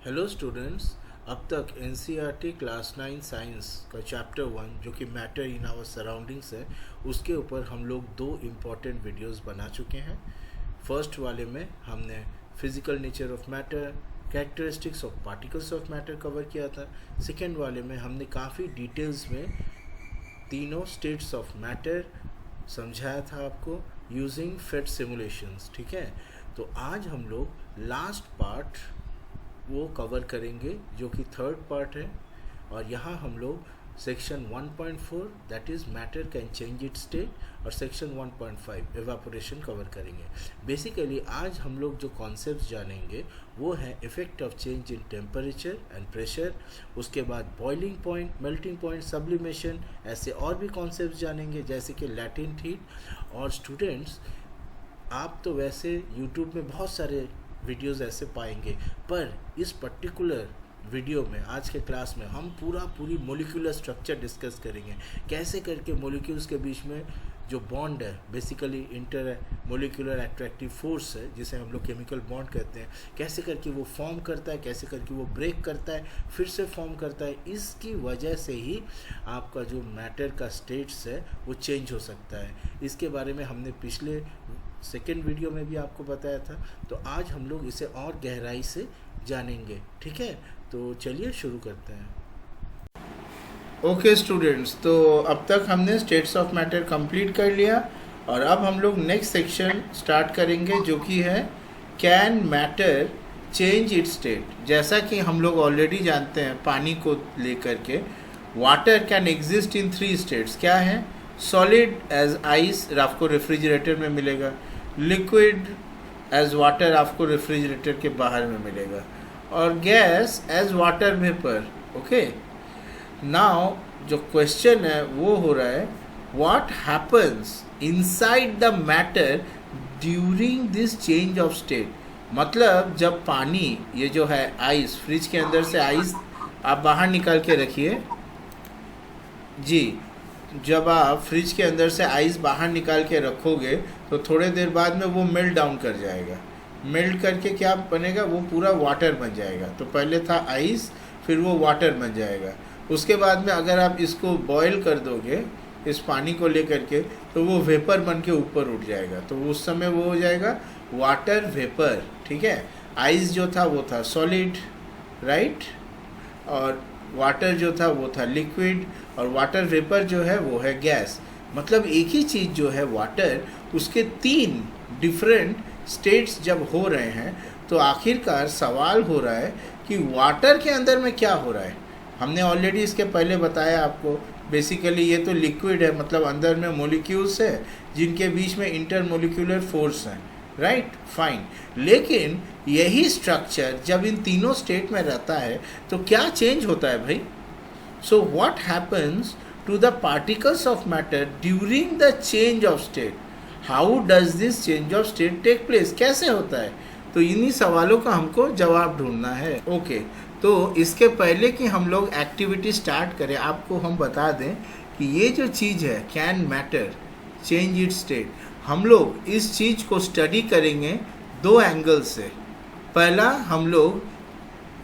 Hello students. अब तक NCERT class 9 science का चैप्टर 1 जो कि मैटर इन आवर सराउंडिंग्स है, उसके ऊपर हम लोग दो इम्पॉर्टेंट वीडियोस बना चुके हैं। फर्स्ट वाले में हमने physical nature of matter, characteristics of particles of matter cover किया था। सेकेंड वाले में हमने काफ़ी डिटेल्स में तीनों स्टेट्स ऑफ मैटर समझाया था आपको यूजिंग फेट सिमुलेशंस। ठीक है, तो आज हम लोग लास्ट पार्ट वो कवर करेंगे जो कि थर्ड पार्ट है, और यहाँ हम लोग section 1.4 that is matter can change it state और सेक्शन 1.5 एवापोरेशन कवर करेंगे। बेसिकली आज हम लोग जो कॉन्सेप्ट्स जानेंगे वो है effect of change in temperature and pressure, उसके बाद boiling point, melting point, sublimation, ऐसे और भी कॉन्सेप्ट्स जानेंगे जैसे कि लैटेंट हीट। और स्टूडेंट्स, आप तो वैसे यूट्यूब में बहुत सारे वीडियोस ऐसे पाएंगे, पर इस पर्टिकुलर वीडियो में आज के क्लास में हम पूरी मॉलिक्यूलर स्ट्रक्चर डिस्कस करेंगे। कैसे करके मॉलिक्यूल्स के बीच में जो बॉन्ड है, basically inter molecular attractive force है जिसे हम लोग केमिकल बॉन्ड कहते हैं, कैसे करके वो फॉर्म करता है, कैसे करके वो ब्रेक करता है, फिर से फॉर्म करता है। इसकी वजह से ही आपका जो मैटर का स्टेट्स है वो चेंज हो सकता है। इसके बारे में हमने पिछले सेकेंड वीडियो में भी आपको बताया था, तो आज हम लोग इसे और गहराई से जानेंगे। ठीक है, तो चलिए शुरू करते हैं। ओके स्टूडेंट्स, तो अब तक हमने स्टेट्स ऑफ मैटर कंप्लीट कर लिया और अब हम लोग नेक्स्ट सेक्शन स्टार्ट करेंगे जो कि है can matter change it's state. जैसा कि हम लोग ऑलरेडी जानते हैं, पानी को लेकर के water can exist in 3 states. क्या है? सॉलिड एज आइस आपको रेफ्रिजरेटर में मिलेगा, लिक्विड एज वाटर आपको रेफ्रिजरेटर के बाहर में मिलेगा, और gas as water vapour. Okay, now जो क्वेश्चन है वो हो रहा है what happens inside the matter during this change of state. मतलब जब पानी, ये जो है आइस, फ्रिज के अंदर से आइस आप बाहर निकाल के रखिए जी, जब आप फ्रिज के अंदर से आइस बाहर निकाल के रखोगे तो थोड़े देर बाद में वो मेल्ट डाउन कर जाएगा। मेल्ट करके क्या बनेगा? वो पूरा वाटर बन जाएगा। तो पहले था आइस, फिर वो वाटर बन जाएगा। उसके बाद में अगर आप इसको बॉयल कर दोगे इस पानी को लेकर के, तो वो वेपर बन के ऊपर उठ जाएगा। तो उस समय वो हो जाएगा वाटर वेपर। ठीक है, आइस जो था वो था सॉलिड, राइट, और वाटर जो था वो था लिक्विड, और वाटर वेपर जो है वो है गैस। मतलब एक ही चीज़ जो है वाटर, उसके 3 डिफरेंट स्टेट्स जब हो रहे हैं, तो आखिरकार सवाल हो रहा है कि वाटर के अंदर में क्या हो रहा है। हमने ऑलरेडी इसके पहले बताया आपको, बेसिकली ये तो लिक्विड है, मतलब अंदर में मॉलिक्यूल्स है जिनके बीच में इंटरमॉलिक्यूलर फोर्स हैं, राइट, फाइन। लेकिन यही स्ट्रक्चर जब इन तीनों स्टेट में रहता है तो क्या चेंज होता है भाई? So what happens to the particles of matter during the change of state? How does this change of state take place? कैसे होता है? तो इन्हीं सवालों का हमको जवाब ढूंढना है। ओके, तो इसके पहले कि हम लोग एक्टिविटी स्टार्ट करें, आपको हम बता दें कि ये जो चीज़ है can matter change it's state, हम लोग इस चीज़ को स्टडी करेंगे 2 एंगल से। पहला, हम लोग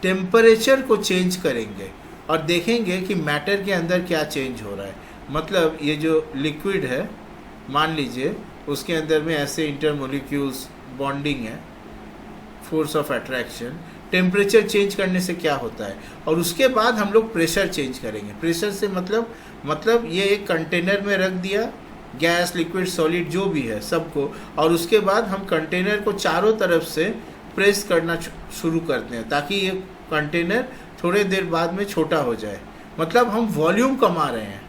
टेम्परेचर को चेंज करेंगे और देखेंगे कि मैटर के अंदर क्या चेंज हो रहा है। मतलब ये जो लिक्विड है, मान लीजिए उसके अंदर में ऐसे इंटरमोलिक्यूल्स बॉन्डिंग है, force of attraction, temperature change करने से क्या होता है। और उसके बाद हम लोग प्रेशर चेंज करेंगे। प्रेशर से मतलब ये एक कंटेनर में रख दिया, गैस, लिक्विड, सॉलिड जो भी है सबको, और उसके बाद हम कंटेनर को चारों तरफ से प्रेस करना शुरू करते हैं ताकि ये कंटेनर थोड़े देर बाद में छोटा हो जाए। मतलब हम वॉल्यूम कमा रहे हैं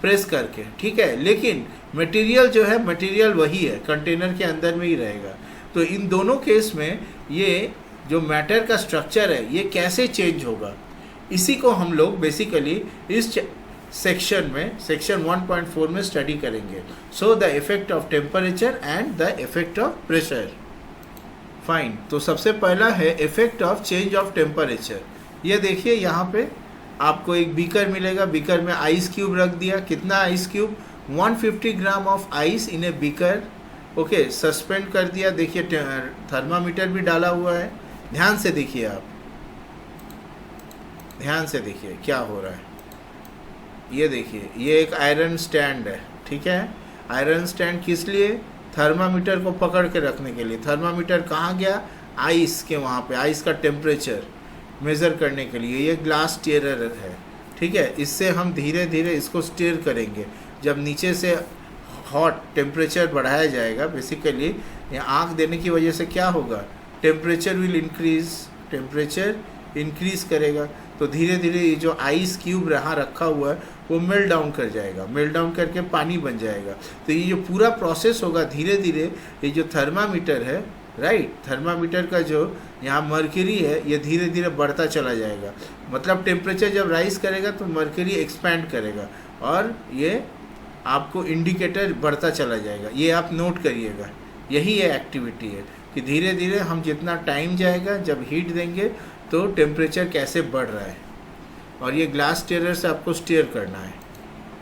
प्रेस करके, ठीक है, लेकिन मटेरियल जो है, मटेरियल वही है, कंटेनर के अंदर में ही रहेगा। तो इन दोनों केस में ये जो मैटर का स्ट्रक्चर है ये कैसे चेंज होगा, इसी को हम लोग बेसिकली इस सेक्शन में, सेक्शन 1.4 में स्टडी करेंगे। So the effect of temperature and the effect of pressure. Fine, तो सबसे पहला है effect of change of temperature. ये देखिए यहाँ पे आपको एक बीकर मिलेगा, बीकर में आइस क्यूब रख दिया। कितना ice cube? 150 gram of ice in a beaker. Okay, suspend कर दिया। देखिए थर्मामीटर भी डाला हुआ है, ध्यान से देखिए आप। ध्यान से देखिए क्या हो रहा है। ये देखिए, ये एक आयरन स्टैंड है, ठीक है। आयरन स्टैंड किस लिए? थर्मामीटर को पकड़ के रखने के लिए। थर्मामीटर कहाँ गया? आइस के वहाँ पे, आइस का टेम्परेचर मेज़र करने के लिए। ये ग्लास स्टीयरर है, ठीक है। इससे हम धीरे धीरे इसको स्टीयर करेंगे। जब नीचे से हॉट टेम्परेचर बढ़ाया जाएगा, बेसिकली ये आँख देने की वजह से क्या होगा? Temperature will increase, temperature increase करेगा, तो धीरे धीरे ये जो आइस क्यूब यहाँ रखा हुआ है वो मेल्ट डाउन कर जाएगा, मेल्ट डाउन करके पानी बन जाएगा। तो ये जो पूरा प्रोसेस होगा धीरे धीरे, ये जो थर्मामीटर है, राइट, थर्मामीटर का जो यहाँ मर्क्यूरी है ये धीरे धीरे बढ़ता चला जाएगा। मतलब टेम्परेचर जब राइज करेगा तो मर्क्यूरी एक्सपैंड करेगा और ये आपको इंडिकेटर बढ़ता चला जाएगा। ये आप नोट करिएगा, यही ये एक्टिविटी है कि धीरे धीरे हम जितना टाइम जाएगा, जब हीट देंगे तो टेम्परेचर कैसे बढ़ रहा है, और ये ग्लास स्टीयरर से आपको स्टीयर करना है।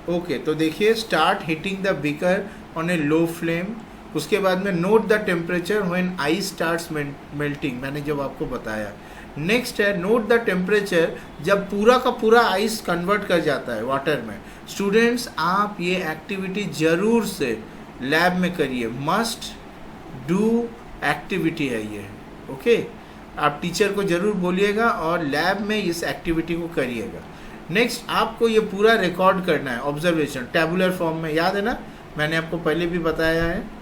ओके, तो देखिए, start heating the beaker on A low flame. उसके बाद में note the temperature when ice starts melting, मैंने जब आपको बताया। नेक्स्ट है नोट द टेम्परेचर जब पूरा का पूरा आइस कन्वर्ट कर जाता है वाटर में। स्टूडेंट्स, आप ये एक्टिविटी ज़रूर से लैब में करिए, मस्ट डू एक्टिविटी है ये, ओके। आप टीचर को ज़रूर बोलिएगा और लैब में इस एक्टिविटी को करिएगा। नेक्स्ट, आपको ये पूरा रिकॉर्ड करना है, ऑब्जर्वेशन टैबुलर फॉर्म में, याद है ना, मैंने आपको पहले भी बताया है।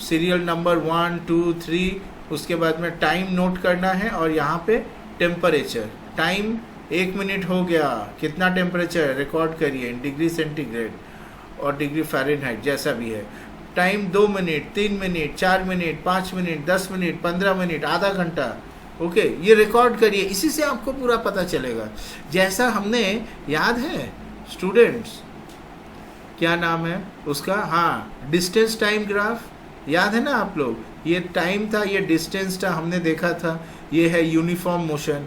सीरियल नंबर 1, 2, 3, उसके बाद में टाइम नोट करना है और यहाँ पे टेम्परेचर, टाइम 1 मिनट हो गया, कितना टेम्परेचर रिकॉर्ड करिए इन डिग्री सेंटीग्रेड और डिग्री फ़ारेनहाइट जैसा भी है। Time 2 minute, 3 minute, 4 minute, 5 minute, 10 minute, 15 minute, आधा घंटा, ओके, ये रिकॉर्ड करिए। इसी से आपको पूरा पता चलेगा। जैसा हमने, याद है स्टूडेंट्स, क्या नाम है उसका, हाँ, डिस्टेंस टाइम ग्राफ, याद है ना आप लोग, ये टाइम था, ये डिस्टेंस था, हमने देखा था। ये है यूनिफॉर्म मोशन,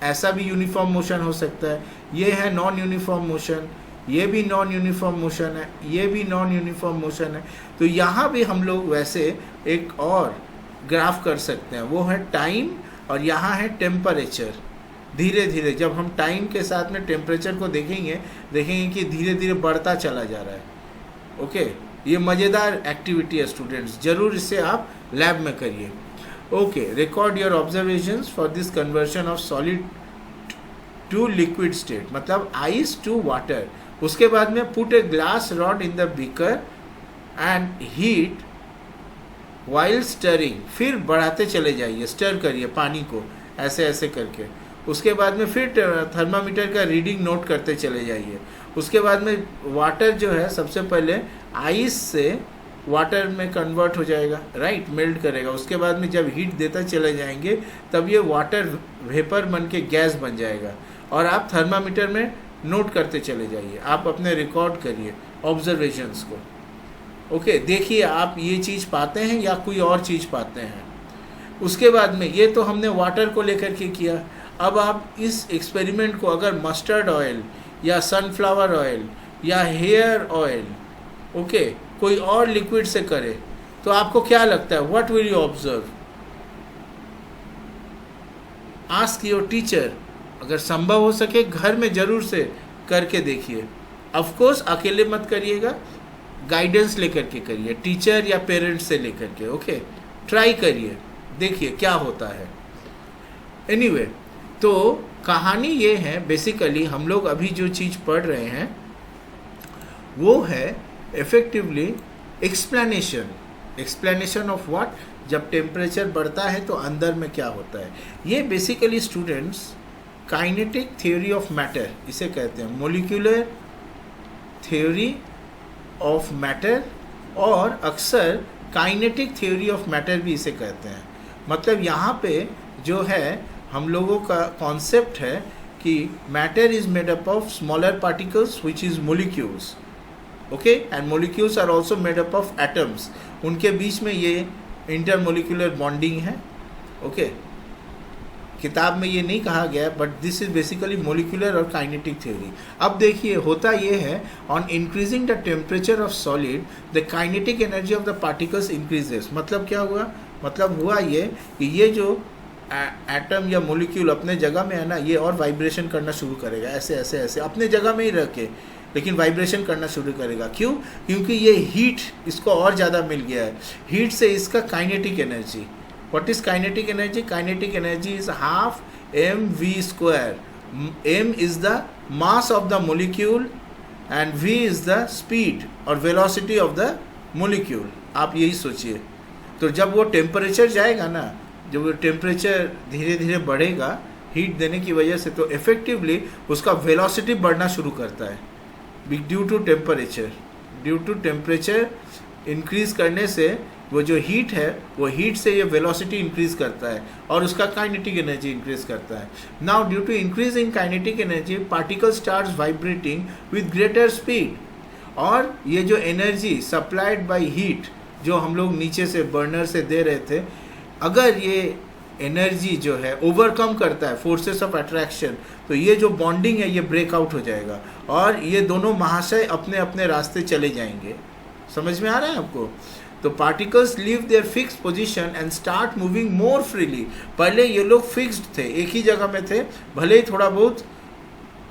ऐसा भी यूनिफॉर्म मोशन हो सकता है। ये है नॉन यूनिफॉर्म मोशन, ये भी नॉन यूनिफॉर्म मोशन है, ये भी नॉन यूनिफॉर्म मोशन है। तो यहाँ भी हम लोग वैसे एक और ग्राफ कर सकते हैं, वो है टाइम और यहाँ है टेम्परेचर। धीरे धीरे जब हम टाइम के साथ में टेम्परेचर को देखेंगे कि धीरे धीरे बढ़ता चला जा रहा है, ओके। ये मज़ेदार एक्टिविटी है स्टूडेंट्स, ज़रूर इसे आप लैब में करिए। Okay, record your observations for this conversion of solid to liquid state, मतलब आइस टू वाटर। उसके बाद में put a glass rod in the beaker and heat while stirring, फिर बढ़ाते चले जाइए, स्टर करिए पानी को ऐसे ऐसे करके। उसके बाद में फिर थर्मामीटर का रीडिंग नोट करते चले जाइए। उसके बाद में वाटर जो है सबसे पहले आइस से वाटर में कन्वर्ट हो जाएगा, राइट, मेल्ट करेगा। उसके बाद में जब हीट देता चले जाएंगे तब ये वाटर वेपर बन के गैस बन जाएगा और आप थर्मामीटर में नोट करते चले जाइए। आप अपने रिकॉर्ड करिए ऑब्जर्वेशंस को, ओके। देखिए आप ये चीज़ पाते हैं या कोई और चीज़ पाते हैं। उसके बाद में ये तो हमने वाटर को लेकर के किया। अब आप इस एक्सपेरिमेंट को अगर मस्टर्ड ऑयल या सनफ्लावर ऑयल या हेयर ऑयल, ओके, कोई और लिक्विड से करें तो आपको क्या लगता है, what will you observe? Ask your teacher, अगर संभव हो सके घर में ज़रूर से करके देखिए। ऑफ कोर्स अकेले मत करिएगा, गाइडेंस लेकर के करिए, टीचर या पेरेंट्स से लेकर के, ओके। ट्राई करिए, देखिए क्या होता है। एनीवे, तो कहानी ये है, बेसिकली हम लोग अभी जो चीज़ पढ़ रहे हैं वो है इफेक्टिवली एक्सप्लेनेशन ऑफ व्हाट, जब टेम्परेचर बढ़ता है तो अंदर में क्या होता है। ये basically students kinetic theory of matter इसे कहते हैं, मोलिकुलर थ्योरी ऑफ मैटर, और अक्सर काइनेटिक थ्योरी ऑफ मैटर भी इसे कहते हैं। मतलब यहाँ पे जो है हम लोगों का कॉन्सेप्ट है कि matter is made up of smaller particles which is molecules, okay, and molecules are also made up of atoms. उनके बीच में ये इंटरमोलिकुलर बॉन्डिंग है, ओके। किताब में ये नहीं कहा गया है, but this is basically molecular और काइनेटिक थ्योरी। अब देखिए होता ये है, on increasing the temperature of solid the kinetic energy of the particles increases. मतलब क्या हुआ? मतलब हुआ ये कि ये जो एटम या मोलिक्यूल अपने जगह में है ना, ये और वाइब्रेशन करना शुरू करेगा, ऐसे ऐसे ऐसे अपने जगह में ही रख के, लेकिन वाइब्रेशन करना शुरू करेगा। क्यों? क्योंकि ये हीट इसको और ज़्यादा मिल गया है। हीट से इसका kinetic energy, what is kinetic energy? Kinetic energy is half mv²। m is the mass of the molecule and v is the speed और वेलोसिटी ऑफ द मोलिक्यूल। आप यही सोचिए। तो जब वो टेम्परेचर जाएगा ना, जब वो टेम्परेचर धीरे धीरे बढ़ेगा हीट देने की वजह से, तो इफेक्टिवली उसका वेलोसिटी बढ़ना शुरू करता है ड्यू टू टेम्परेचर इंक्रीज करने से वो जो हीट है, वो हीट से ये वेलोसिटी इंक्रीज करता है और उसका काइनेटिक एनर्जी इंक्रीज करता है। Now due to increase in kinetic energy particle starts vibrating with greater speed, और ये जो एनर्जी सप्लाइड बाय हीट जो हम लोग नीचे से बर्नर से दे रहे थे, अगर ये एनर्जी जो है ओवरकम करता है फोर्सेस ऑफ अट्रैक्शन, तो ये जो बॉन्डिंग है ये ब्रेकआउट हो जाएगा और ये दोनों महाशय अपने अपने रास्ते चले जाएंगे। समझ में आ रहा है आपको? तो particles leave their fixed position and start moving more freely. पहले ये लोग फिक्स्ड थे, एक ही जगह में थे, भले ही थोड़ा बहुत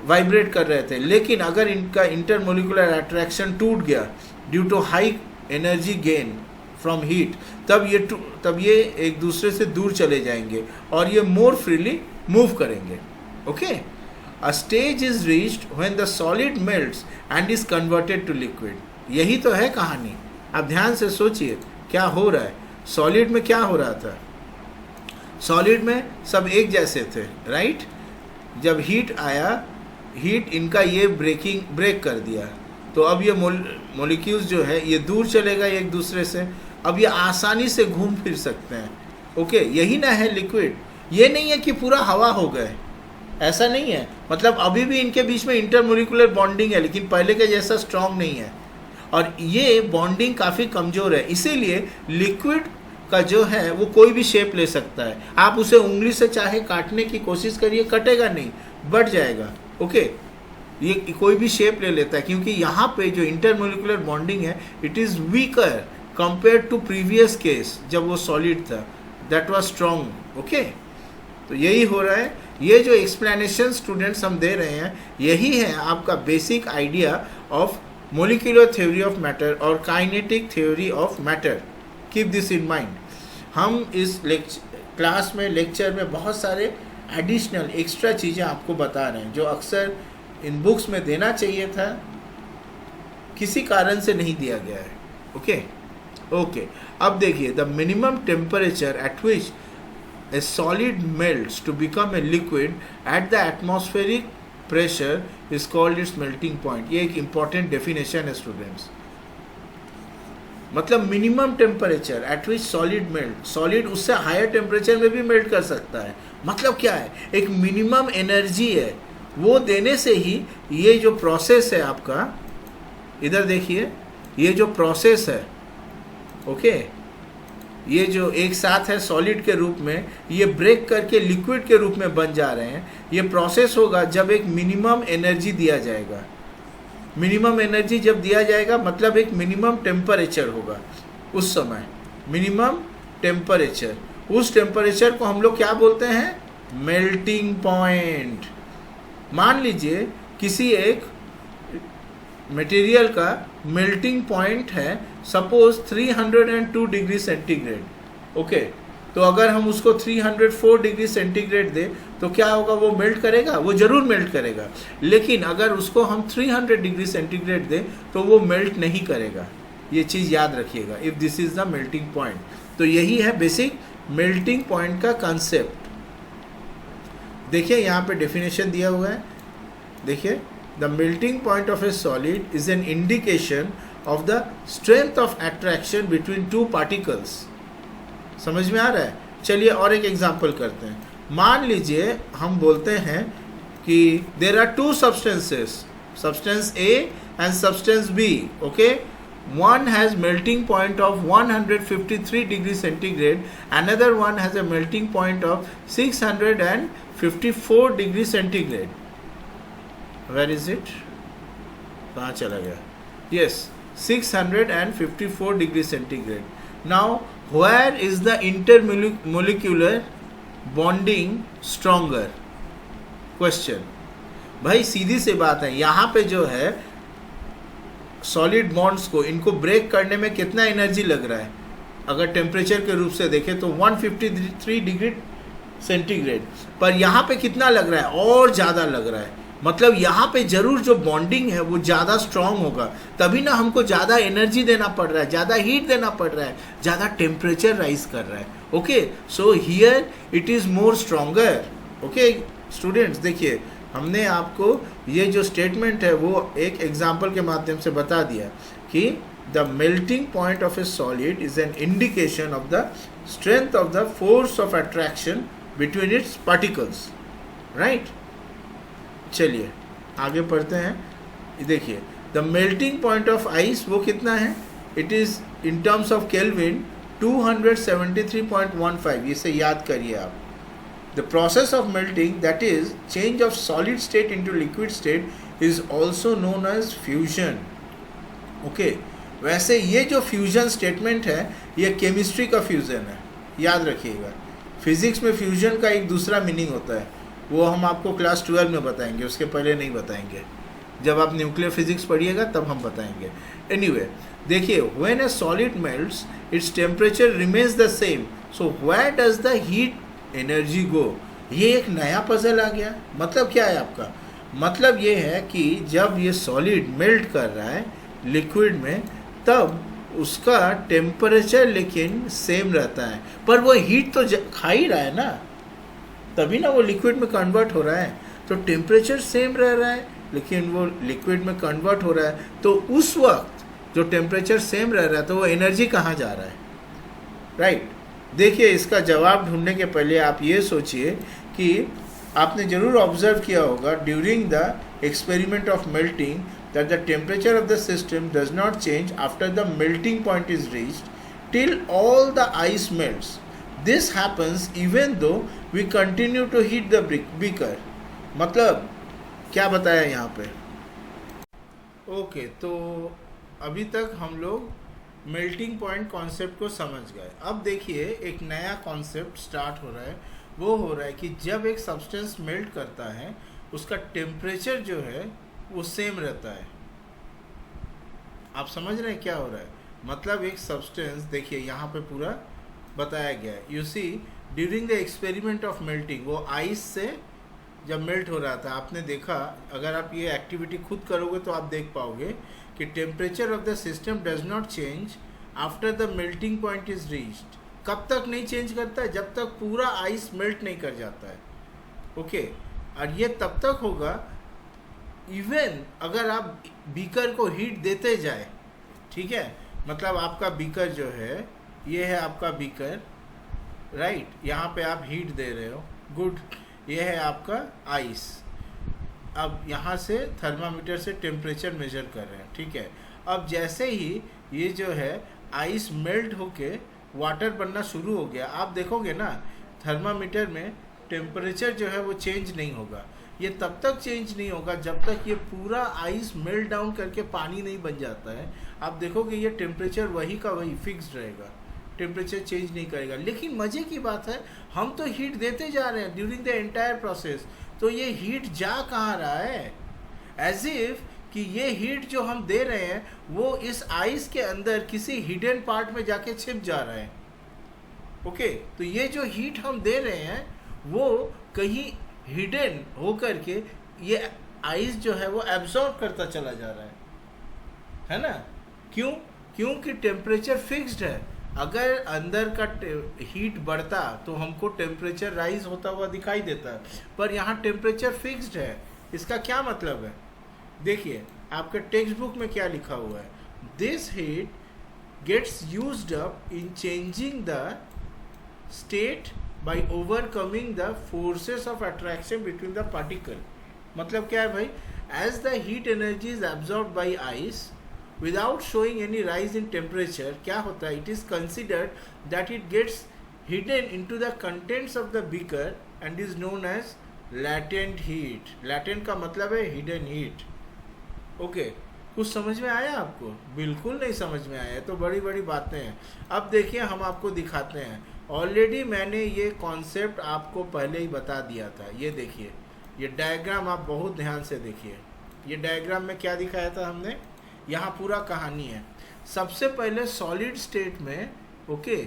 वाइब्रेट कर रहे थे, लेकिन अगर इनका इंटरमोलिकुलर अट्रैक्शन टूट गया due to high energy gain from heat, तब ये एक दूसरे से दूर चले जाएंगे और ये मोर फ्रीली मूव करेंगे। Okay, a stage is reached when the solid melts and is converted to liquid. यही तो है कहानी। आप ध्यान से सोचिए क्या हो रहा है। सॉलिड में क्या हो रहा था? सॉलिड में सब एक जैसे थे, राइट? जब हीट आया, हीट इनका ये ब्रेक कर दिया, तो अब ये मोलिक्यूल्स जो है ये दूर चलेगा एक दूसरे से, अब ये आसानी से घूम फिर सकते हैं। ओके, यही ना है लिक्विड। ये नहीं है कि पूरा हवा हो गए, ऐसा नहीं है। मतलब अभी भी इनके बीच में इंटरमोलिकुलर बॉन्डिंग है, लेकिन पहले के जैसा स्ट्रांग नहीं है और ये बॉन्डिंग काफ़ी कमज़ोर है। इसीलिए लिक्विड का जो है वो कोई भी शेप ले सकता है। आप उसे उंगली से चाहे काटने की कोशिश करिए, कटेगा नहीं, बढ़ जाएगा। ओके, ये कोई भी शेप ले लेता है, क्योंकि यहाँ पे जो इंटरमोलिकुलर बॉन्डिंग है it is weaker compare to previous case जब वो सॉलिड था, दैट वाज स्ट्रॉन्ग। ओके, तो यही हो रहा है। ये जो एक्सप्लेनेशन स्टूडेंट्स हम दे रहे हैं, यही है आपका basic idea of molecular theory of matter और kinetic theory of matter. Keep this in mind. हम इस क्लास में, लेक्चर में बहुत सारे एडिशनल एक्स्ट्रा चीज़ें आपको बता रहे हैं जो अक्सर इन बुक्स में देना चाहिए था, किसी कारण से नहीं दिया गया है। ओके, अब देखिए, the minimum temperature at which a solid melts to become a liquid at the atmospheric pressure is called its melting point. ये एक इंपॉर्टेंट डेफिनेशन है स्टूडेंट्स। मतलब minimum temperature at which solid melt, solid उससे higher temperature में भी melt कर सकता है। मतलब क्या है? एक मिनिमम एनर्जी है, वो देने से ही ये जो प्रोसेस है आपका, इधर देखिए, ये जो प्रोसेस है, ओके, ये जो एक साथ है सॉलिड के रूप में, ये ब्रेक करके लिक्विड के रूप में बन जा रहे हैं। ये प्रोसेस होगा जब एक मिनिमम एनर्जी दिया जाएगा। मिनिमम एनर्जी जब दिया जाएगा मतलब एक मिनिमम टेम्परेचर होगा उस समय, मिनिमम टेम्परेचर। उस टेम्परेचर को हम लोग क्या बोलते हैं? Melting point. मान लीजिए किसी एक मटेरियल का मेल्टिंग पॉइंट है सपोज 302 डिग्री सेंटीग्रेड। ओके, तो अगर हम उसको 304 डिग्री सेंटीग्रेड दें तो क्या होगा? वो मेल्ट करेगा? वो ज़रूर मेल्ट करेगा। लेकिन अगर उसको हम 300 डिग्री सेंटीग्रेड दें तो वो मेल्ट नहीं करेगा। ये चीज़ याद रखिएगा, if this is the melting point. तो यही है बेसिक मेल्टिंग पॉइंट का कंसेप्ट। देखिए यहाँ पे डेफिनेशन दिया हुआ है, देखिए, the melting point of a solid is an indication of the strength of attraction between two particles. समझ में आ रहा है? चलिए और एक एग्जांपल करते हैं। मान लीजिए हम बोलते हैं कि there are two substances, substance A and substance B. Okay, one has melting point of 153 degree centigrade, another one has a melting point of 654 degree centigrade. Where is it? कहाँ चला गया? Yes, 654 degree centigrade. Now where is the intermolecular bonding stronger? Question. भाई सीधी सी बात है, यहाँ पे जो है सॉलिड बॉन्ड्स को इनको ब्रेक करने में कितना एनर्जी लग रहा है? अगर टेम्परेचर के रूप से देखें तो 153 डिग्री सेंटीग्रेड, पर यहाँ पे कितना लग रहा है? और ज़्यादा लग रहा है। मतलब यहाँ पे जरूर जो बॉन्डिंग है वो ज़्यादा स्ट्रांग होगा, तभी ना हमको ज़्यादा एनर्जी देना पड़ रहा है, ज़्यादा हीट देना पड़ रहा है, ज़्यादा टेम्परेचर राइज कर रहा है। Okay, so here it is more stronger. Okay students, देखिए हमने आपको ये जो स्टेटमेंट है वो एक एग्जाम्पल के माध्यम से बता दिया कि the melting point of a solid is an indication of the strength of the force of attraction between its particles, right. चलिए आगे पढ़ते हैं। देखिए the melting point of ice वो कितना है? It is in terms of kelvin 273.15। इसे याद करिए आप। The process of melting, that is change of solid state into liquid state, is also known as fusion. Okay, वैसे ये जो फ्यूजन स्टेटमेंट है ये केमिस्ट्री का फ्यूजन है, याद रखिएगा। फिजिक्स में फ्यूजन का एक दूसरा मीनिंग होता है, वो हम आपको क्लास 12 में बताएंगे, उसके पहले नहीं बताएंगे। जब आप न्यूक्लियर फिजिक्स पढ़िएगा तब हम बताएंगे। एनीवे, देखिए when a solid melts its temperature remains the same, so where does the heat energy go? ये एक नया पजल आ गया। मतलब क्या है आपका? मतलब ये है कि जब ये सॉलिड मेल्ट कर रहा है लिक्विड में, तब उसका टेम्परेचर लेकिन सेम रहता है, पर वो हीट तो खा ही रहा है ना, तभी ना वो लिक्विड में कन्वर्ट हो रहा है। तो टेम्परेचर सेम रह रहा है लेकिन वो लिक्विड में कन्वर्ट हो रहा है, तो उस वक्त जो टेम्परेचर सेम रह रहा है तो वो एनर्जी कहाँ जा रहा है, राइट। देखिए इसका जवाब ढूंढने के पहले आप ये सोचिए कि आपने जरूर ऑब्जर्व किया होगा during the experiment of melting that the temperature of the system does not change after the melting point is reached till all the ice melts. This happens even though we continue to heat the beaker. मतलब क्या बताया यहाँ पे? Okay, तो अभी तक हम लोग मेल्टिंग पॉइंट कॉन्सेप्ट को समझ गए। अब देखिए एक नया कॉन्सेप्ट स्टार्ट हो रहा है। वो हो रहा है कि जब एक सब्सटेंस मेल्ट करता है उसका टेम्परेचर जो है वो सेम रहता है। आप समझ रहे हैं क्या हो रहा है? मतलब एक सब्सटेंस, देखिए यहाँ पे पूरा बताया गया है। You see during the experiment of melting, वो आइस से जब मेल्ट हो रहा था, आपने देखा, अगर आप ये एक्टिविटी खुद करोगे तो आप देख पाओगे कि temperature of the system does not change after the melting point is reached. कब तक नहीं चेंज करता है? जब तक पूरा आइस मेल्ट नहीं कर जाता है। ओके, और ये तब तक होगा इवन अगर आप बीकर को हीट देते जाए, ठीक है। मतलब आपका बीकर जो है, ये है आपका बीकर, राइट। यहाँ पे आप हीट दे रहे हो, गुड। ये है आपका आइस। अब यहाँ से थर्मामीटर से टेम्परेचर मेजर कर रहे हैं, ठीक है। अब जैसे ही ये जो है आइस मेल्ट होके वाटर बनना शुरू हो गया, आप देखोगे ना थर्मामीटर में टेम्परेचर जो है वो चेंज नहीं होगा। ये तब तक चेंज नहीं होगा जब तक ये पूरा आइस मेल्ट डाउन करके पानी नहीं बन जाता है। आप देखोगे ये टेम्परेचर वही का वही फिक्स्ड रहेगा, टेम्परेचर चेंज नहीं करेगा। लेकिन मज़े की बात है, हम तो हीट देते जा रहे हैं ड्यूरिंग द एंटायर प्रोसेस, तो ये हीट जा कहाँ रहा है? एज इफ कि ये हीट जो हम दे रहे हैं वो इस आइस के अंदर किसी हिडन पार्ट में जाके छिप जा रहा है। ओके, तो ये जो हीट हम दे रहे हैं वो कहीं हिडन होकर के ये आइस जो है वो एब्जॉर्ब करता चला जा रहा है ना। क्यों? क्योंकि टेम्परेचर फिक्स्ड है। अगर अंदर का हीट बढ़ता तो हमको टेम्परेचर राइज होता हुआ दिखाई देता, पर यहाँ टेम्परेचर फिक्स्ड है। इसका क्या मतलब है? देखिए आपके टेक्स्ट बुक में क्या लिखा हुआ है, this heat gets used up in changing the state by overcoming the forces of attraction between the particle। मतलब क्या है भाई? As the heat energy is absorbed by ice without showing any rise in temperature, क्या होता है? It is considered that it gets hidden into the contents of the beaker and is known as latent heat। latent का मतलब है hidden heat। Okay, कुछ समझ में आया आपको? बिल्कुल नहीं समझ में आया, तो बड़ी बड़ी बातें हैं। अब देखिए हम आपको दिखाते हैं, ऑलरेडी मैंने ये कॉन्सेप्ट आपको पहले ही बता दिया था। ये देखिए, ये डायग्राम आप बहुत ध्यान से देखिए। ये डायग्राम में क्या दिखाया था हमने, यहाँ पूरा कहानी है। सबसे पहले सॉलिड स्टेट में, ओके,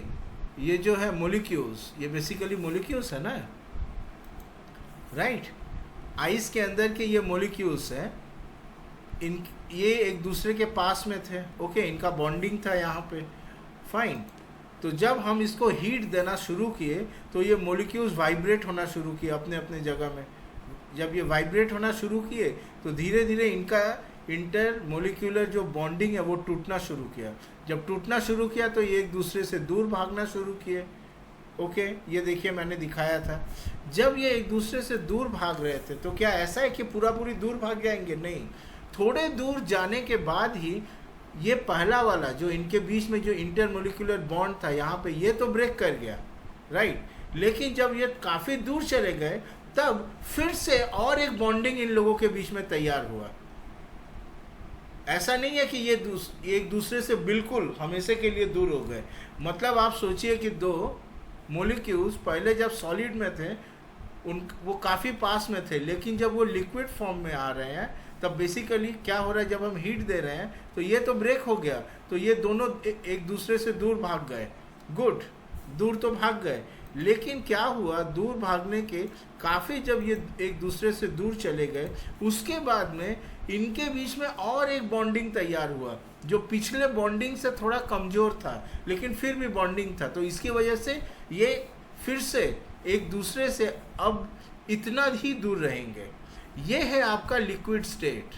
ये जो है मोलिक्यूल्स, ये बेसिकली मोलिक्यूल्स है ना, राइट। आइस के अंदर के ये मोलिक्यूल्स हैं, ये एक दूसरे के पास में थे, ओके, इनका बॉन्डिंग था यहाँ पे, फाइन। तो जब हम इसको हीट देना शुरू किए तो ये मोलिक्यूल्स वाइब्रेट होना शुरू किए अपने अपने जगह में। जब ये वाइब्रेट होना शुरू किए तो धीरे धीरे इनका इंटर मोलिक्यूलर जो बॉन्डिंग है वो टूटना शुरू किया। जब टूटना शुरू किया तो ये एक दूसरे से दूर भागना शुरू किए, ओके। ये देखिए मैंने दिखाया था। जब ये एक दूसरे से दूर भाग रहे थे तो क्या ऐसा है कि पूरी दूर भाग जाएंगे? नहीं, थोड़े दूर जाने के बाद ही ये पहला वाला जो इनके बीच में जो इंटरमोलिकुलर बॉन्ड था यहाँ पे, ये तो ब्रेक कर गया, राइट। लेकिन जब ये काफ़ी दूर चले गए तब फिर से और एक बॉन्डिंग इन लोगों के बीच में तैयार हुआ। ऐसा नहीं है कि ये एक दूसरे से बिल्कुल हमेशा के लिए दूर हो गए। मतलब आप सोचिए कि दो मोलिक्यूल्स पहले जब सॉलिड में थे वो काफ़ी पास में थे, लेकिन जब वो लिक्विड फॉर्म में आ रहे हैं तब बेसिकली क्या हो रहा है, जब हम हीट दे रहे हैं तो ये तो ब्रेक हो गया, तो ये दोनों एक दूसरे से दूर भाग गए। गुड, दूर तो भाग गए, लेकिन क्या हुआ, दूर भागने के काफ़ी जब ये एक दूसरे से दूर चले गए उसके बाद में इनके बीच में और एक बॉन्डिंग तैयार हुआ जो पिछले बॉन्डिंग से थोड़ा कमज़ोर था, लेकिन फिर भी बॉन्डिंग था। तो इसकी वजह से ये फिर से एक दूसरे से अब इतना ही दूर रहेंगे। ये है आपका लिक्विड स्टेट,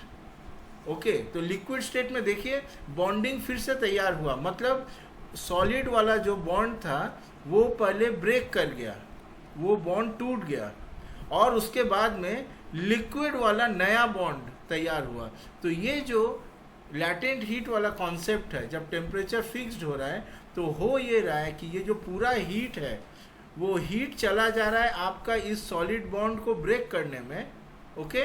ओके। तो लिक्विड स्टेट में देखिए बॉन्डिंग फिर से तैयार हुआ, मतलब सॉलिड वाला जो बॉन्ड था वो पहले ब्रेक कर गया, वो बॉन्ड टूट गया, और उसके बाद में लिक्विड वाला नया बॉन्ड तैयार हुआ। तो ये जो लैटेंट हीट वाला कॉन्सेप्ट है, जब टेम्परेचर फिक्स्ड हो रहा है तो हो ये रहा है कि ये जो पूरा हीट है वो हीट चला जा रहा है आपका इस सॉलिड बॉन्ड को ब्रेक करने में, ओके।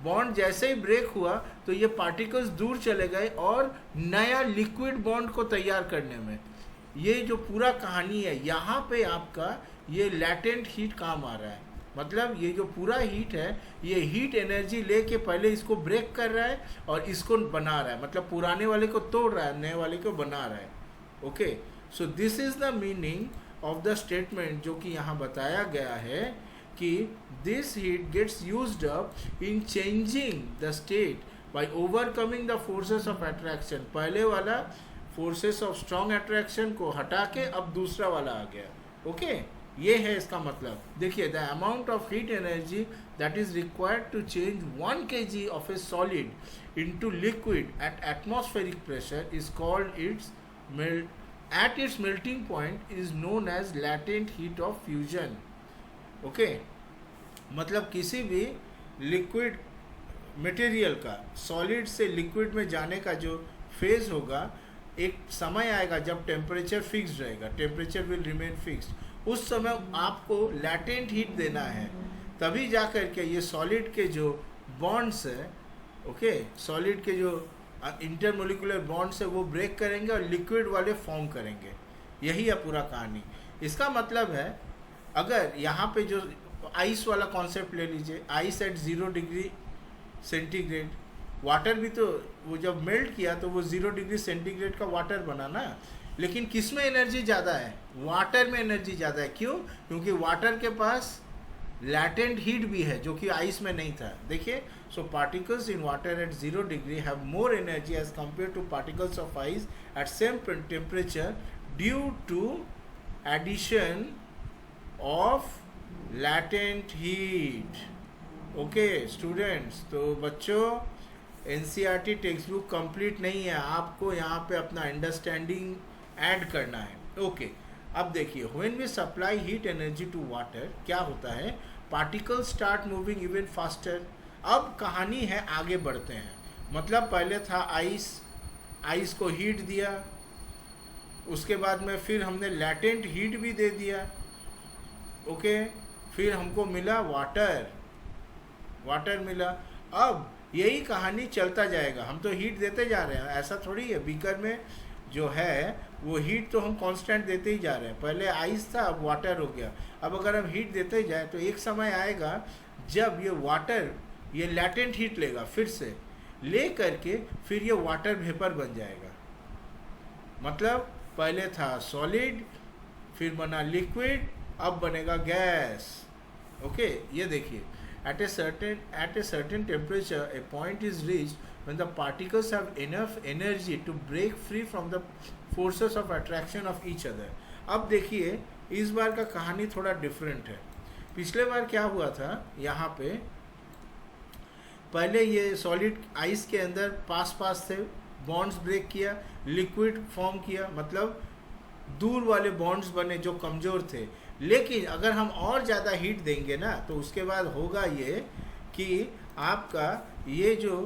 बॉन्ड जैसे ही ब्रेक हुआ तो ये पार्टिकल्स दूर चले गए और नया लिक्विड बॉन्ड को तैयार करने में। ये जो पूरा कहानी है यहाँ पे आपका ये लैटेंट हीट काम आ रहा है। मतलब ये जो पूरा हीट है ये हीट एनर्जी लेके पहले इसको ब्रेक कर रहा है और इसको बना रहा है, मतलब पुराने वाले को तोड़ रहा है, नए वाले को बना रहा है, okay. So this is the meaning of the statement जो कि यहाँ बताया गया है कि this heat gets used up in changing the state by overcoming the forces of attraction. पहले वाला फोर्सेस ऑफ स्ट्रॉन्ग अट्रैक्शन को हटा के अब दूसरा वाला आ गया, ओके। ये है इसका मतलब। देखिए, the amount of heat energy that is required to change 1 kg of a solid into liquid at atmospheric pressure is called at its melting point is known as latent heat of fusion, okay. मतलब किसी भी liquid material का solid से liquid में जाने का जो phase होगा, एक समय आएगा जब टेम्परेचर फिक्स्ड रहेगा, टेम्परेचर विल रिमेन फिक्स्ड। उस समय आपको लैटेंट हीट देना है, तभी जा कर के ये सॉलिड के जो बॉन्ड्स है, ओके, सॉलिड के जो इंटरमोलिकुलर बॉन्ड्स है वो ब्रेक करेंगे और लिक्विड वाले फॉर्म करेंगे। यही है पूरा कहानी। इसका मतलब है अगर यहाँ पे जो आइस वाला कॉन्सेप्ट ले लीजिए, ice eight 0 degree centigrade, water भी तो वो जब मेल्ट किया तो वो 0 डिग्री सेंटीग्रेड का वाटर बना ना, लेकिन किस में एनर्जी ज़्यादा है? वाटर में एनर्जी ज़्यादा है। क्यों? क्योंकि वाटर के पास लैटेंट हीट भी है जो कि आइस में नहीं था। देखिए, so particles in water at 0 degree have more energy as compared to particles of ice at same temperature due to addition of latent heat, okay students. तो बच्चों, एनसीईआरटी टेक्स्ट बुक कंप्लीट नहीं है, आपको यहाँ पे अपना अंडरस्टैंडिंग ऐड करना है, ओके। अब देखिए, when we supply heat energy to water, क्या होता है, particles start moving even faster. अब कहानी है, आगे बढ़ते हैं। मतलब पहले था आइस, आइस को हीट दिया, उसके बाद में फिर हमने लैटेंट हीट भी दे दिया, ओके। फिर हमको मिला वाटर, वाटर मिला। अब यही कहानी चलता जाएगा, हम तो हीट देते जा रहे हैं, ऐसा थोड़ी है। बीकर में जो है वो हीट तो हम कांस्टेंट देते ही जा रहे हैं। पहले आइस था, अब वाटर हो गया। अब अगर हम हीट देते ही जाए तो एक समय आएगा जब ये वाटर ये लैटेंट हीट लेगा, फिर से ले करके फिर ये वाटर वेपर बन जाएगा। मतलब पहले था सॉलिड, फिर बना लिक्विड, अब बनेगा गैस। ओके, ये देखिए, at a certain temperature a point is reached when the particles have enough energy to break free from the forces of attraction of each other। अब देखिए इस बार का कहानी थोड़ा डिफरेंट है। पिछले बार क्या हुआ था, यहाँ पे पहले ये सॉलिड आइस के अंदर पास थे, बॉन्ड्स ब्रेक किया, लिक्विड फॉर्म किया, मतलब दूर वाले बॉन्ड्स बने जो कमज़ोर थे। लेकिन अगर हम और ज़्यादा हीट देंगे ना तो उसके बाद होगा ये कि आपका ये जो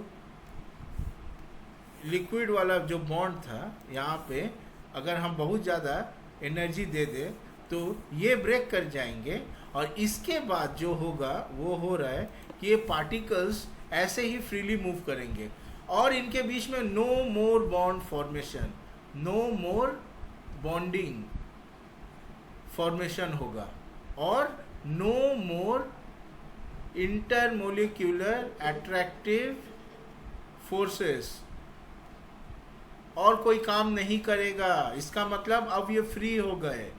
लिक्विड वाला जो बॉन्ड था यहाँ पे, अगर हम बहुत ज़्यादा एनर्जी दे दें तो ये ब्रेक कर जाएंगे, और इसके बाद जो होगा वो हो रहा है कि ये पार्टिकल्स ऐसे ही फ्रीली मूव करेंगे, और इनके बीच में नो मोर बॉन्ड फॉर्मेशन, नो मोर बॉन्डिंग फॉर्मेशन होगा, और नो मोर इंटरमोलिक्यूलर एट्रैक्टिव फोर्सेस, और कोई काम नहीं करेगा। इसका मतलब अब ये फ्री हो गए,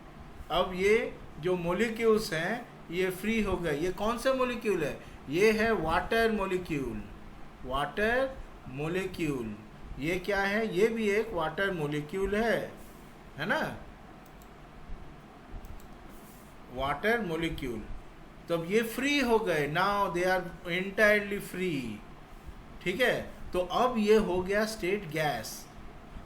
अब ये जो मोलिक्यूल्स हैं ये फ्री हो गए। ये कौन से मोलिक्यूल है, ये है वाटर मोलिक्यूल। वाटर मोलिक्यूल ये क्या है, ये भी एक वाटर मोलिक्यूल है ना, वाटर मोलिक्यूल। तो अब ये फ्री हो गए, now they are entirely free, ठीक है। तो अब ये हो गया स्टेट गैस।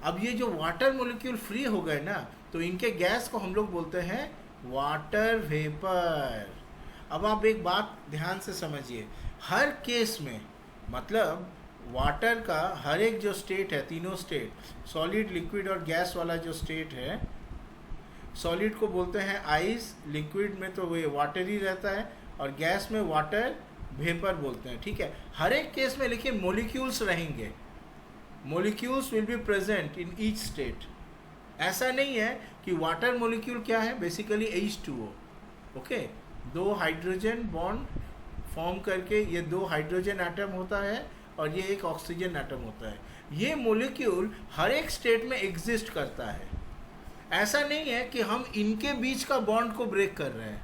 अब ये जो वाटर मोलिक्यूल फ्री हो गए ना, तो इनके गैस को हम लोग बोलते हैं वाटर वेपर। अब आप एक बात ध्यान से समझिए, हर केस में मतलब वाटर का हर एक जो स्टेट है, तीनों स्टेट, सॉलिड, लिक्विड और गैस वाला जो स्टेट है, सॉलिड को बोलते हैं आइस, लिक्विड में तो वो वाटर ही रहता है, और गैस में वाटर वेपर बोलते हैं, ठीक है। हर एक केस में लेकिन मोलिक्यूल्स रहेंगे, molecules will be present in each state. ऐसा नहीं है कि वाटर मोलिक्यूल क्या है, बेसिकली H2O, ओके, दो हाइड्रोजन बॉन्ड फॉर्म करके ये दो हाइड्रोजन एटम होता है और ये एक ऑक्सीजन एटम होता है। ये मोलिक्यूल हर एक स्टेट में एग्जिस्ट करता है। ऐसा नहीं है कि हम इनके बीच का बॉन्ड को ब्रेक कर रहे हैं,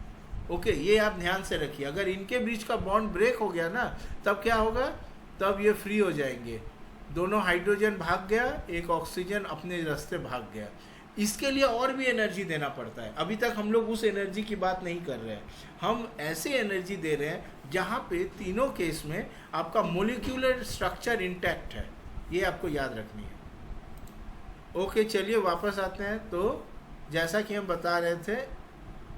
ओके, ये आप ध्यान से रखिए। अगर इनके बीच का बॉन्ड ब्रेक हो गया ना, तब क्या होगा, तब ये फ्री हो जाएंगे, दोनों हाइड्रोजन भाग गया, एक ऑक्सीजन अपने रास्ते भाग गया। इसके लिए और भी एनर्जी देना पड़ता है। अभी तक हम लोग उस एनर्जी की बात नहीं कर रहे हैं, हम ऐसे एनर्जी दे रहे हैं जहाँ पे तीनों केस में आपका मोलिक्यूलर स्ट्रक्चर इंटैक्ट है। ये आपको याद रखनी है। ओके, चलिए वापस आते हैं। तो जैसा कि हम बता रहे थे,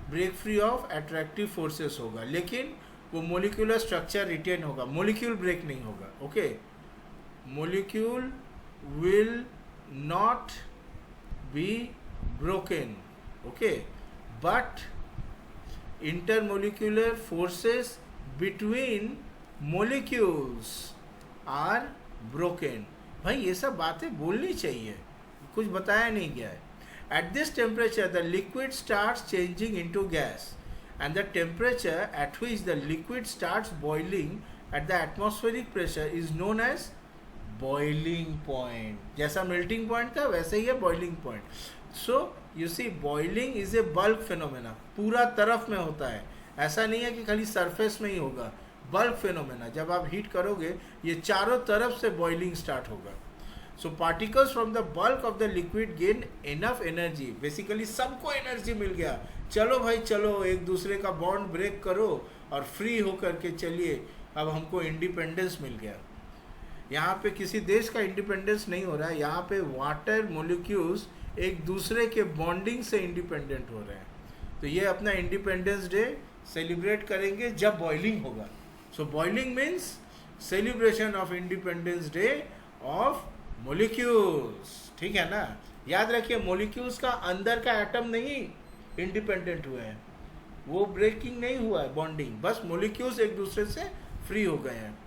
break free of attractive forces होगा, लेकिन वो मोलिक्यूलर स्ट्रक्चर रिटेन होगा, मोलिक्यूल ब्रेक नहीं होगा, okay. Molecule will not be broken, okay, but intermolecular forces between molecules are broken। भाई ये सब बातें बोलनी चाहिए, कुछ बताया नहीं गया है। At this temperature the liquid starts changing into gas, and the temperature at which the liquid starts boiling at the atmospheric pressure is known as boiling point. जैसा मेल्टिंग पॉइंट था वैसे ही है boiling point. So you see, boiling is a bulk phenomena, पूरा तरफ में होता है, ऐसा नहीं है कि खाली सरफेस में ही होगा, बल्क फिनोमेना। जब आप हीट करोगे ये चारों तरफ से बॉइलिंग स्टार्ट होगा। So particles from the bulk of the liquid gain enough energy, basically सबको एनर्जी मिल गया, चलो भाई चलो, एक दूसरे का बॉन्ड ब्रेक करो और फ्री होकर के चलिए, अब हमको इंडिपेंडेंस मिल गया। यहाँ पे किसी देश का इंडिपेंडेंस नहीं हो रहा है, यहाँ पे वाटर मोलिक्यूल्स एक दूसरे के बॉन्डिंग से इंडिपेंडेंट हो रहे हैं। तो ये अपना इंडिपेंडेंस डे सेलिब्रेट करेंगे जब बॉइलिंग होगा। सो boiling means celebration of independence day of molecules, ठीक है ना। याद रखिए, मोलिक्यूल्स का अंदर का एटम नहीं इंडिपेंडेंट हुए हैं, वो ब्रेकिंग नहीं हुआ है बॉन्डिंग, बस मोलिक्यूल्स एक दूसरे से फ्री हो गए हैं।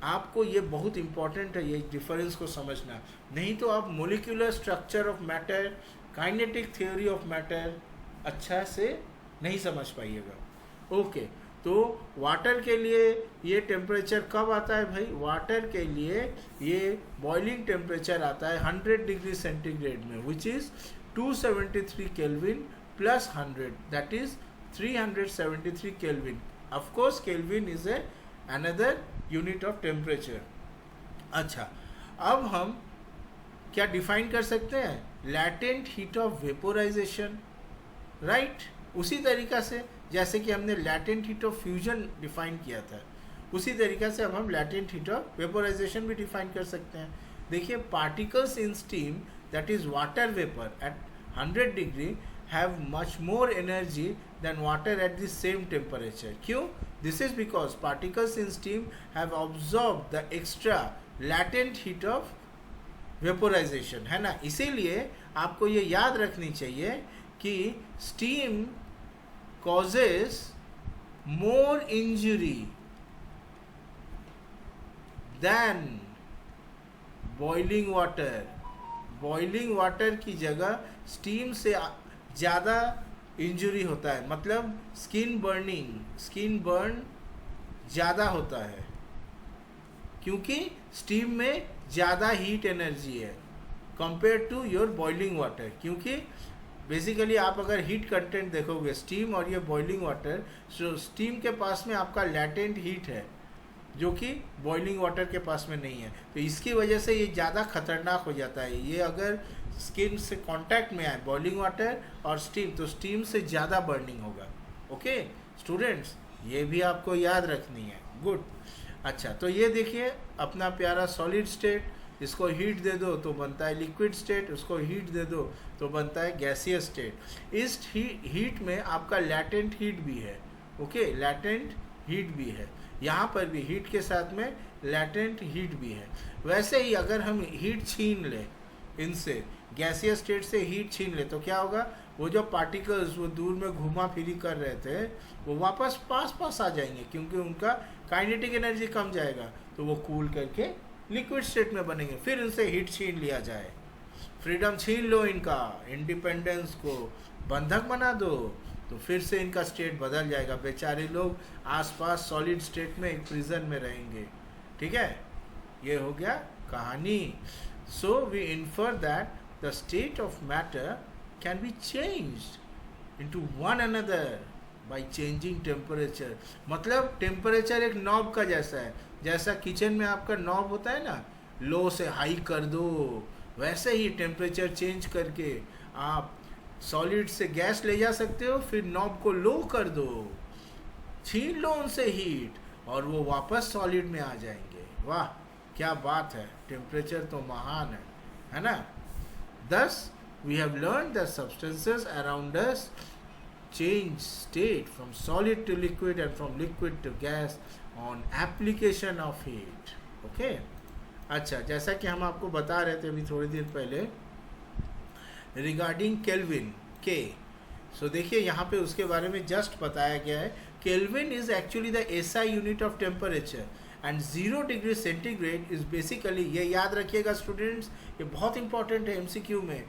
आपको ये बहुत इंपॉर्टेंट है, ये डिफरेंस को समझना, नहीं तो आप molecular structure of matter, kinetic theory of matter अच्छा से नहीं समझ पाइएगा। ओके, तो वाटर के लिए ये टेम्परेचर कब आता है भाई? वाटर के लिए ये बॉइलिंग टेम्परेचर आता है 100 डिग्री सेंटीग्रेड में, which is 273 kelvin plus 100, that is 373 kelvin. Of course kelvin is a another unit of temperature. अच्छा, अब हम क्या डिफाइन कर सकते हैं? Latent heat of vaporisation, right. उसी तरीका से जैसे कि हमने latent heat of fusion define किया था, उसी तरीका से अब हम लैटेंट हीट ऑफ वेपोराइजेशन भी डिफाइन कर सकते हैं। देखिए, particles in steam that is water vapour eight 100 degree have much more energy than water at the same temperature. क्यों? This is because particles in steam have absorbed the extra latent heat of vaporization, है ना। इसीलिए आपको ये याद रखनी चाहिए कि steam causes more injury than boiling water. Boiling water की जगह स्टीम से ज़्यादा इंजरी होता है, मतलब स्किन बर्न ज़्यादा होता है, क्योंकि स्टीम में ज़्यादा हीट एनर्जी है compare to your boiling water. क्योंकि बेसिकली आप अगर हीट कंटेंट देखोगे स्टीम और ये बॉइलिंग वाटर, सो स्टीम के पास में आपका लैटेंट हीट है जो कि बॉइलिंग वाटर के पास में नहीं है, तो इसकी वजह से ये ज़्यादा खतरनाक हो जाता है। ये अगर स्किन से कांटेक्ट में आए बॉइलिंग वाटर और स्टीम, तो स्टीम से ज़्यादा बर्निंग होगा। ओके स्टूडेंट्स, ये भी आपको याद रखनी है। गुड। अच्छा, तो ये देखिए अपना प्यारा सॉलिड स्टेट, इसको हीट दे दो तो बनता है लिक्विड स्टेट, उसको हीट दे दो तो बनता है गैसियस स्टेट। इस हीट में आपका लैटेंट हीट भी है। ओके, लैटेंट हीट भी है, यहाँ पर भी हीट के साथ में लैटेंट हीट भी है। वैसे ही अगर हम हीट छीन ले इनसे, गैसियस स्टेट से हीट छीन ले, तो क्या होगा? वो जो पार्टिकल्स वो दूर में घुमा फिरी कर रहे थे वो वापस पास आ जाएंगे, क्योंकि उनका काइनेटिक एनर्जी कम जाएगा, तो वो कूल करके लिक्विड स्टेट में बनेंगे। फिर इनसे हीट छीन लिया जाए, फ्रीडम छीन लो इनका, इंडिपेंडेंस को बंधक बना दो, तो फिर से इनका स्टेट बदल जाएगा। बेचारे लोग आसपास सॉलिड स्टेट में एक प्रिजन में रहेंगे। ठीक है, ये हो गया कहानी। So we infer that the state of matter can be changed into one another by changing temperature. मतलब टेम्परेचर एक नॉब का जैसा है, जैसा किचन में आपका नॉब होता है ना, लो से हाई कर दो, वैसे ही टेम्परेचर चेंज करके आप सॉलिड से गैस ले जा सकते हो, फिर नॉब को लो कर दो, छीन लो उनसे हीट, और वो वापस सॉलिड में आ जाएंगे। वाह क्या बात है, टेम्परेचर तो महान है ना। Thus we have learned that substances around us change state from solid to liquid and from liquid to gas on application of heat. Okay? अच्छा, जैसा कि हम आपको बता रहे थे अभी थोड़ी देर पहले रिगार्डिंग केल्विन के, सो देखिए यहाँ पे उसके बारे में जस्ट बताया गया है। Kelvin is actually the SI unit of temperature and 0 degree centigrade is basically, ये याद रखिएगा स्टूडेंट्स, ये बहुत इंपॉर्टेंट है एमसीक्यू में।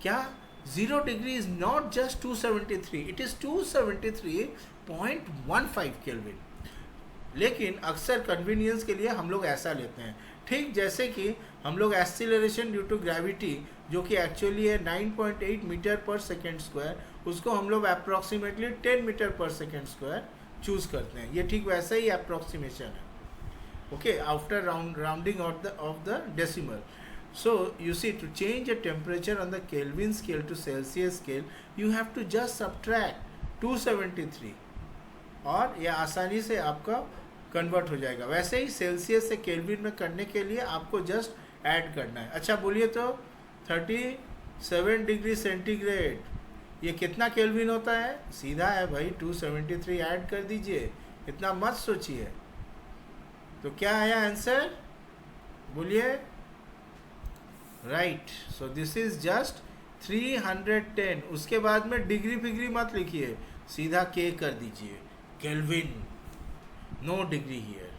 क्या 0 degree is not just 273, it is 273.15 kelvin. लेकिन अक्सर कन्वीनियंस के लिए हम लोग ऐसा लेते हैं, ठीक जैसे कि हम लोग एक्सीलरेशन ड्यू टू ग्रेविटी जो कि एक्चुअली है 9.8 मीटर पर सेकेंड स्क्वायर, उसको हम लोग अप्रॉक्सीमेटली 10 मीटर पर सेकेंड स्क्वायर चूज करते हैं। ये ठीक वैसा ही अप्रॉक्सीमेशन है। Okay, after rounding off the decimal. So you see, to change a temperature on the Kelvin scale to Celsius scale, you have to just subtract 273 और ये आसानी से आपका कन्वर्ट हो जाएगा। वैसे ही सेल्सियस से केल्विन में करने के लिए आपको जस्ट ऐड करना है। अच्छा बोलिए तो 37 डिग्री सेंटीग्रेड ये कितना केल्विन होता है? सीधा है भाई, 273 ऐड कर दीजिए, इतना मत सोचिए। तो क्या आया आंसर बोलिए? Right, so this is just 310। उसके बाद में डिग्री फिग्री मत लिखिए, सीधा के कर दीजिए, kelvin, no degree here.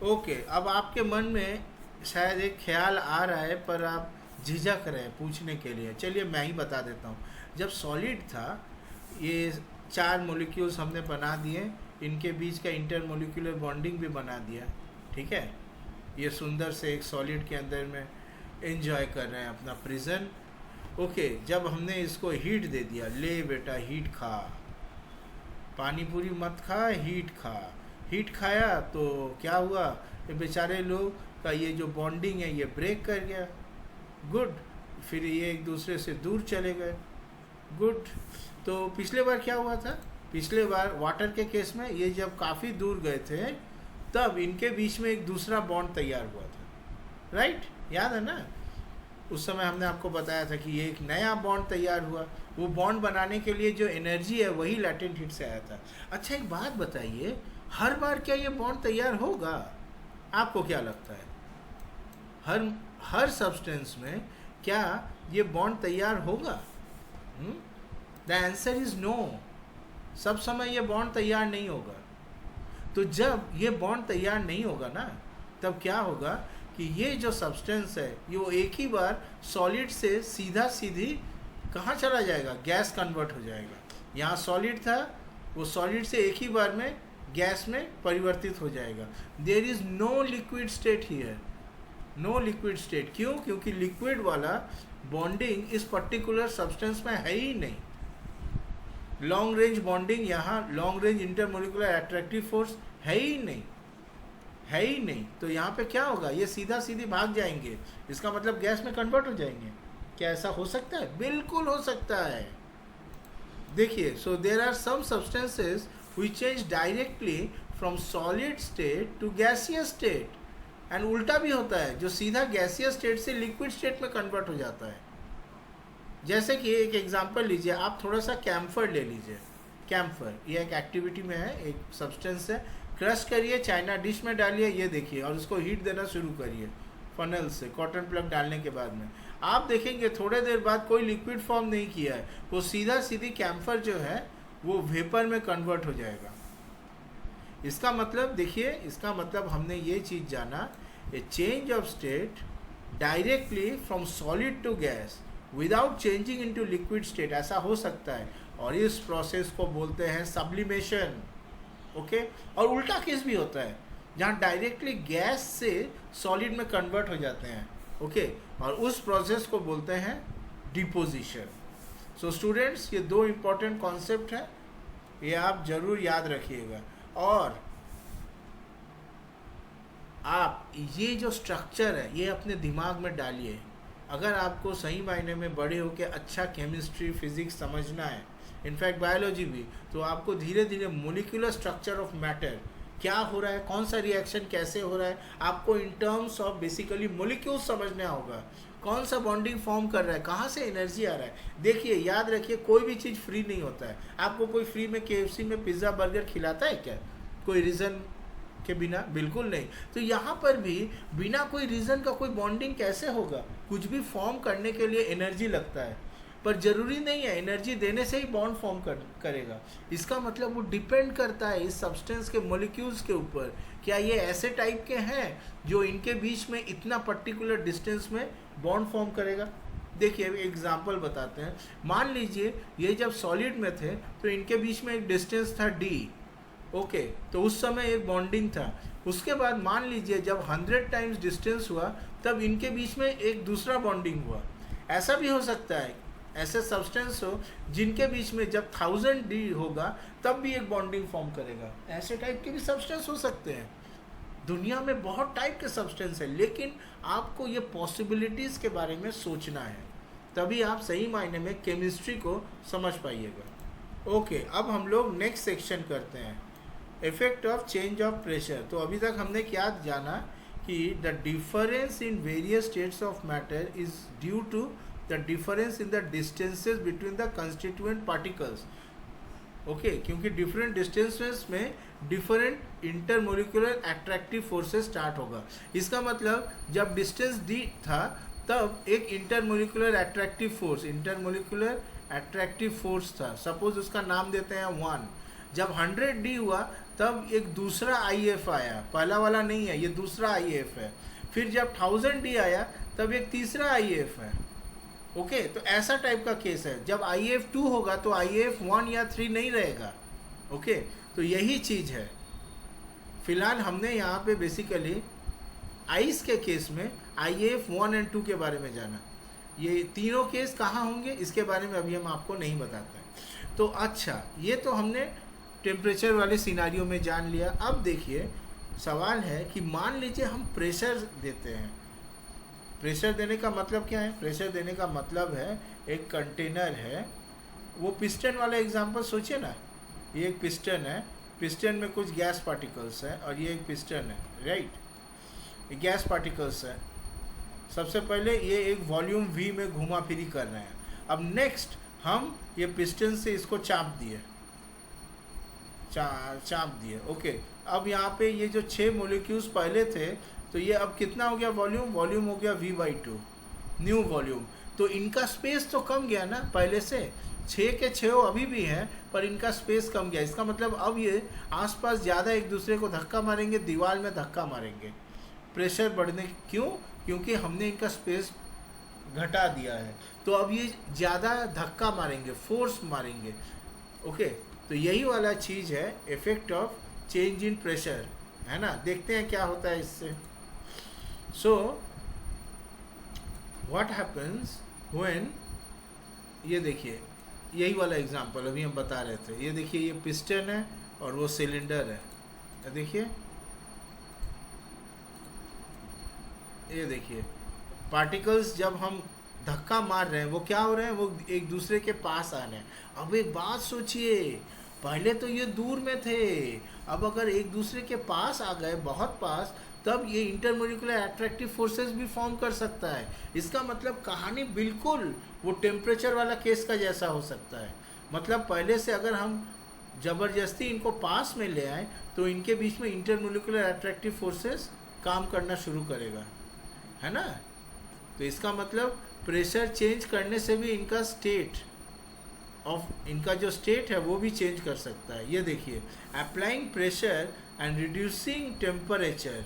Okay, अब आपके मन में शायद एक ख्याल आ रहा है पर आप झिझक रहे हैं पूछने के लिए। चलिए मैं ही बता देता हूँ। जब सॉलिड था, ये 4 मॉलिक्यूल्स हमने बना दिए, इनके बीच का इंटरमोलिकुलर बॉन्डिंग भी बना दिया, ठीक है। ये सुंदर से एक सॉलिड के अंदर में एंजॉय कर रहे हैं अपना प्रिजन। ओके, जब हमने इसको हीट दे दिया, ले बेटा हीट खा, पानी पूरी मत खा, हीट खा। हीट खाया तो क्या हुआ, ये बेचारे लोग का ये जो बॉन्डिंग है ये ब्रेक कर गया। गुड, फिर ये एक दूसरे से दूर चले गए। गुड। तो पिछले बार क्या हुआ था, पिछले बार वाटर के केस में ये जब काफ़ी दूर गए थे तब इनके बीच में एक दूसरा बॉन्ड तैयार हुआ था, राइट, याद है ना। उस समय हमने आपको बताया था कि ये एक नया बॉन्ड तैयार हुआ। वो बॉन्ड बनाने के लिए जो एनर्जी है वही लैटेंट हीट से आया था। अच्छा एक बात बताइए, हर बार क्या ये बॉन्ड तैयार होगा? आपको क्या लगता है, हर सब्सटेंस में क्या ये बॉन्ड तैयार होगा? The answer is no. सब समय ये बॉन्ड तैयार नहीं होगा। तो जब ये बॉन्ड तैयार नहीं होगा ना, तब क्या होगा कि ये जो सब्सटेंस है ये वो एक ही बार सॉलिड से सीधी कहाँ चला जाएगा, गैस कन्वर्ट हो जाएगा। यहाँ सॉलिड था, वो सॉलिड से एक ही बार में गैस में परिवर्तित हो जाएगा। There is no liquid state here, no liquid state. क्यों? क्योंकि लिक्विड वाला बॉन्डिंग इस पर्टिकुलर सब्सटेंस में है ही नहीं। लॉन्ग रेंज बॉन्डिंग यहाँ, long range intermolecular attractive force है ही नहीं, है ही नहीं। तो यहाँ पे क्या होगा, ये सीधी भाग जाएंगे, इसका मतलब गैस में कन्वर्ट हो जाएंगे। क्या ऐसा हो सकता है? बिल्कुल हो सकता है। देखिए, so there are some substances which change directly from solid state to gaseous state, and उल्टा भी होता है, जो सीधा गैसियस स्टेट से लिक्विड स्टेट में कन्वर्ट हो जाता है। जैसे कि एक एग्जांपल लीजिए, आप थोड़ा सा कैम्फर ले लीजिए। कैम्फर ये एक एक्टिविटी में है, एक सब्सटेंस है। क्रश करिए, चाइना डिश में डालिए, ये देखिए, और उसको हीट देना शुरू करिए फनल से, कॉटन प्लग डालने के बाद में। आप देखेंगे थोड़े देर बाद कोई लिक्विड फॉर्म नहीं किया है, वो सीधी कैम्फर जो है वो वेपर में कन्वर्ट हो जाएगा। इसका मतलब देखिए, इसका मतलब हमने ये चीज़ जाना, a change of state directly from solid to gas without changing into liquid state, ऐसा हो सकता है, और इस प्रोसेस को बोलते हैं सब्लिमेशन। ओके, और उल्टा केस भी होता है जहाँ डायरेक्टली गैस से सॉलिड में कन्वर्ट हो जाते हैं। ओके, और उस प्रोसेस को बोलते हैं डिपोजिशन। सो स्टूडेंट्स, ये 2 इम्पॉर्टेंट कॉन्सेप्ट हैं, ये आप जरूर याद रखिएगा। और आप ये जो स्ट्रक्चर है ये अपने दिमाग में डालिए। अगर आपको सही मायने में बड़े होकर अच्छा केमिस्ट्री फिजिक्स समझना है, इनफैक्ट बायोलॉजी भी, तो आपको धीरे धीरे मोलिकुलर स्ट्रक्चर ऑफ मैटर क्या हो रहा है, कौन सा रिएक्शन कैसे हो रहा है, आपको इन टर्म्स ऑफ बेसिकली मोलिक्यूल्स समझना होगा। कौन सा बॉन्डिंग फॉर्म कर रहा है, कहाँ से एनर्जी आ रहा है। देखिए, याद रखिए, कोई भी चीज़ फ्री नहीं होता है। आपको कोई फ्री में KFC में पिज़्ज़ा बर्गर खिलाता है क्या, कोई रीज़न के बिना? बिल्कुल नहीं। तो यहाँ पर भी बिना कोई रीज़न का कोई बॉन्डिंग कैसे होगा? कुछ भी फॉर्म करने के लिए एनर्जी लगता है, पर ज़रूरी नहीं है एनर्जी देने से ही बॉन्ड फॉर्म करेगा। इसका मतलब वो डिपेंड करता है इस सब्सटेंस के मॉलिक्यूल्स के ऊपर, क्या ये ऐसे टाइप के हैं जो इनके बीच में इतना पर्टिकुलर डिस्टेंस में बॉन्ड फॉर्म करेगा। देखिए, अभी एग्जांपल बताते हैं। मान लीजिए ये जब सॉलिड में थे तो इनके बीच में एक डिस्टेंस था d। ओके, तो उस समय एक बॉन्डिंग था। उसके बाद मान लीजिए जब 100 टाइम्स डिस्टेंस हुआ तब इनके बीच में एक दूसरा बॉन्डिंग हुआ। ऐसा भी हो सकता है, ऐसे सब्सटेंस हो जिनके बीच में जब 1000 d होगा तब भी एक बॉन्डिंग फॉर्म करेगा। ऐसे टाइप के भी सब्सटेंस हो सकते हैं। दुनिया में बहुत टाइप के सब्सटेंस है, लेकिन आपको ये पॉसिबिलिटीज़ के बारे में सोचना है, तभी आप सही मायने में केमिस्ट्री को समझ पाइएगा। ओके, अब हम लोग नेक्स्ट सेक्शन करते हैं, effect of change of pressure. तो अभी तक हमने क्या जाना कि the difference in various states of matter is due to the difference in the distances between the constituent particles. Okay, क्योंकि डिफरेंट डिस्टेंसेस में different intermolecular attractive forces start होगा। इसका मतलब जब डिस्टेंस d था तब एक इंटरमोलिकुलर अट्रैक्टिव फोर्स था, सपोज उसका नाम देते हैं 1। जब 100 d हुआ तब एक दूसरा IF आया, पहला वाला नहीं है, ये दूसरा IF है। फिर जब 1000D आया तब एक तीसरा IF है। ओके, तो ऐसा टाइप का केस है। जब IF 2 होगा तो IF 1 या 3 नहीं रहेगा। ओके, तो यही चीज़ है। फिलहाल हमने यहाँ पे बेसिकली आइस के केस में IF 1 और 2 के बारे में जाना। ये तीनों केस कहाँ होंगे इसके बारे में अभी हम आपको नहीं बताते हैं। तो अच्छा, ये तो हमने टेम्परेचर वाले सिनारियो में जान लिया। अब देखिए, सवाल है कि मान लीजिए हम प्रेशर देते हैं। प्रेशर देने का मतलब क्या है? प्रेशर देने का मतलब है एक कंटेनर है, वो पिस्टन वाला एग्जांपल सोचिए ना। ये एक पिस्टन है, पिस्टन में कुछ गैस पार्टिकल्स है और ये एक पिस्टन है, राइट। ये गैस पार्टिकल्स है। सबसे पहले ये एक वॉल्यूम V में घुमा फिरी कर रहे हैं। अब नेक्स्ट हम ये पिस्टन से इसको चाप दिए, चाप दिए। ओके, अब यहाँ पे ये जो 6 मोलिक्यूल्स पहले थे, तो ये अब कितना हो गया वॉल्यूम? वॉल्यूम हो गया V/2, न्यू वॉल्यूम। तो इनका स्पेस तो कम गया ना पहले से। 6 के 6 अभी भी हैं, पर इनका स्पेस कम गया। इसका मतलब अब ये आसपास ज़्यादा एक दूसरे को धक्का मारेंगे, दीवार में धक्का मारेंगे, प्रेशर बढ़ने। क्यों? क्योंकि हमने इनका स्पेस घटा दिया है। तो अब ये ज़्यादा धक्का मारेंगे, फोर्स मारेंगे। ओके, तो यही वाला चीज़ है effect of change in pressure, है ना। देखते हैं क्या होता है इससे। सो व्हाट हैपन्स व्हेन, ये देखिए यही वाला एग्जांपल अभी हम बता रहे थे। ये देखिए, ये पिस्टन है और वो सिलेंडर है। देखिए, ये देखिए पार्टिकल्स जब हम धक्का मार रहे हैं वो क्या हो रहे हैं? वो एक दूसरे के पास आ रहे हैं। अब एक बात सोचिए, पहले तो ये दूर में थे, अब अगर एक दूसरे के पास आ गए, बहुत पास, तब ये इंटरमोलिकुलर अट्रैक्टिव फोर्सेस भी फॉर्म कर सकता है। इसका मतलब कहानी बिल्कुल वो टेम्परेचर वाला केस का जैसा हो सकता है। मतलब पहले से अगर हम ज़बरदस्ती इनको पास में ले आए तो इनके बीच में इंटरमोलिकुलर अट्रैक्टिव फोर्सेस काम करना शुरू करेगा, है ना। तो इसका मतलब प्रेशर चेंज करने से भी इनका स्टेट इनका जो स्टेट है वो भी चेंज कर सकता है। ये देखिए, applying pressure and reducing temperature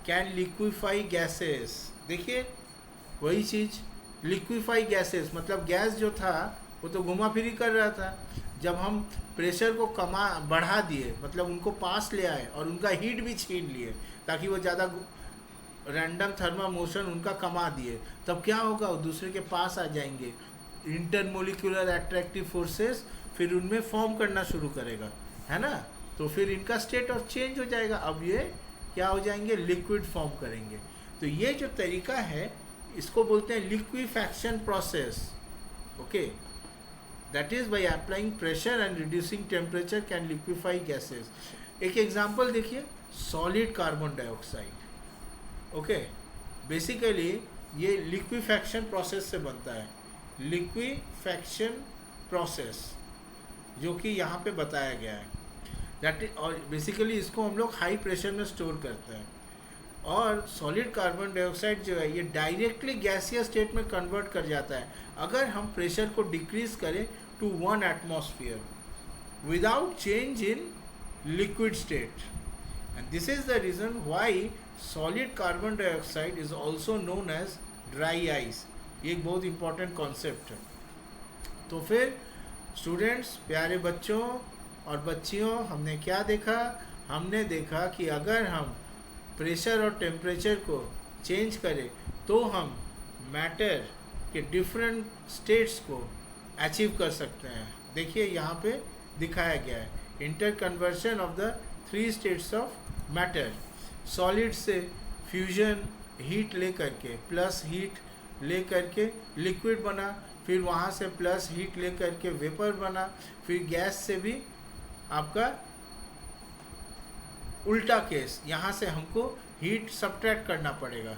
can liquefy gases. देखिए वही चीज़, लिक्विफाई गैसेस मतलब गैस जो था वो तो घुमा फिरी कर रहा था। जब हम प्रेशर को बढ़ा दिए, मतलब उनको पास ले आए और उनका हीट भी छीन लिए ताकि वो ज़्यादा रैंडम थर्मल मोशन उनका कमा दिए, तब क्या होगा? वो दूसरे के पास आ जाएंगे। इंटरमोलिकुलर अट्रैक्टिव फोर्सेस फिर उनमें फॉर्म करना शुरू करेगा, है ना। तो फिर इनका स्टेट ऑफ चेंज हो जाएगा। अब ये क्या हो जाएंगे? लिक्विड फॉर्म करेंगे। तो ये जो तरीका है इसको बोलते हैं liquefaction process. Okay, that is by applying pressure and reducing temperature can liquefy gases. एक एग्जांपल देखिए, solid carbon dioxide. Okay, basically ये लिक्विफैक्शन प्रोसेस से बनता है। लिक्विफैक्शन प्रोसेस जो कि यहाँ पे बताया गया है, दैट इज, और बेसिकली इसको हम लोग हाई प्रेशर में स्टोर करते हैं। और सॉलिड कार्बन डाइऑक्साइड जो है ये डायरेक्टली गैसियस स्टेट में कन्वर्ट कर जाता है अगर हम प्रेशर को डिक्रीज करें to 1 atmosphere without change in liquid state. And this is the reason why solid carbon dioxide is also known as dry ice. ये एक बहुत इंपॉर्टेंट कॉन्सेप्ट है। तो फिर स्टूडेंट्स, प्यारे बच्चों और बच्चियों, हमने क्या देखा? हमने देखा कि अगर हम प्रेशर और टेम्परेचर को चेंज करें तो हम मैटर के डिफरेंट स्टेट्स को अचीव कर सकते हैं। देखिए यहाँ पे दिखाया गया है, inter conversion of the 3 states of matter. Solid से फ्यूजन हीट ले करके, प्लस हीट ले करके लिक्विड बना, फिर वहाँ से प्लस हीट ले करके वेपर बना, फिर गैस से भी आपका उल्टा केस, यहाँ से हमको हीट सब्ट्रैक्ट करना पड़ेगा,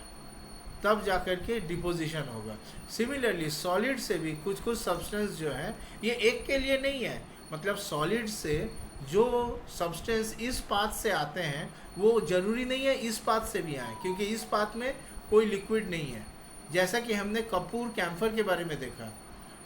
तब जाकर के डिपोजिशन होगा। सिमिलरली सॉलिड से भी कुछ कुछ सब्सटेंस जो है ये एक के लिए नहीं है, मतलब सॉलिड से जो सब्सटेंस इस पाथ से आते हैं वो ज़रूरी नहीं है इस पाथ से भी आए, क्योंकि इस पाथ में कोई लिक्विड नहीं है। जैसा कि हमने कपूर कैम्फर के बारे में देखा,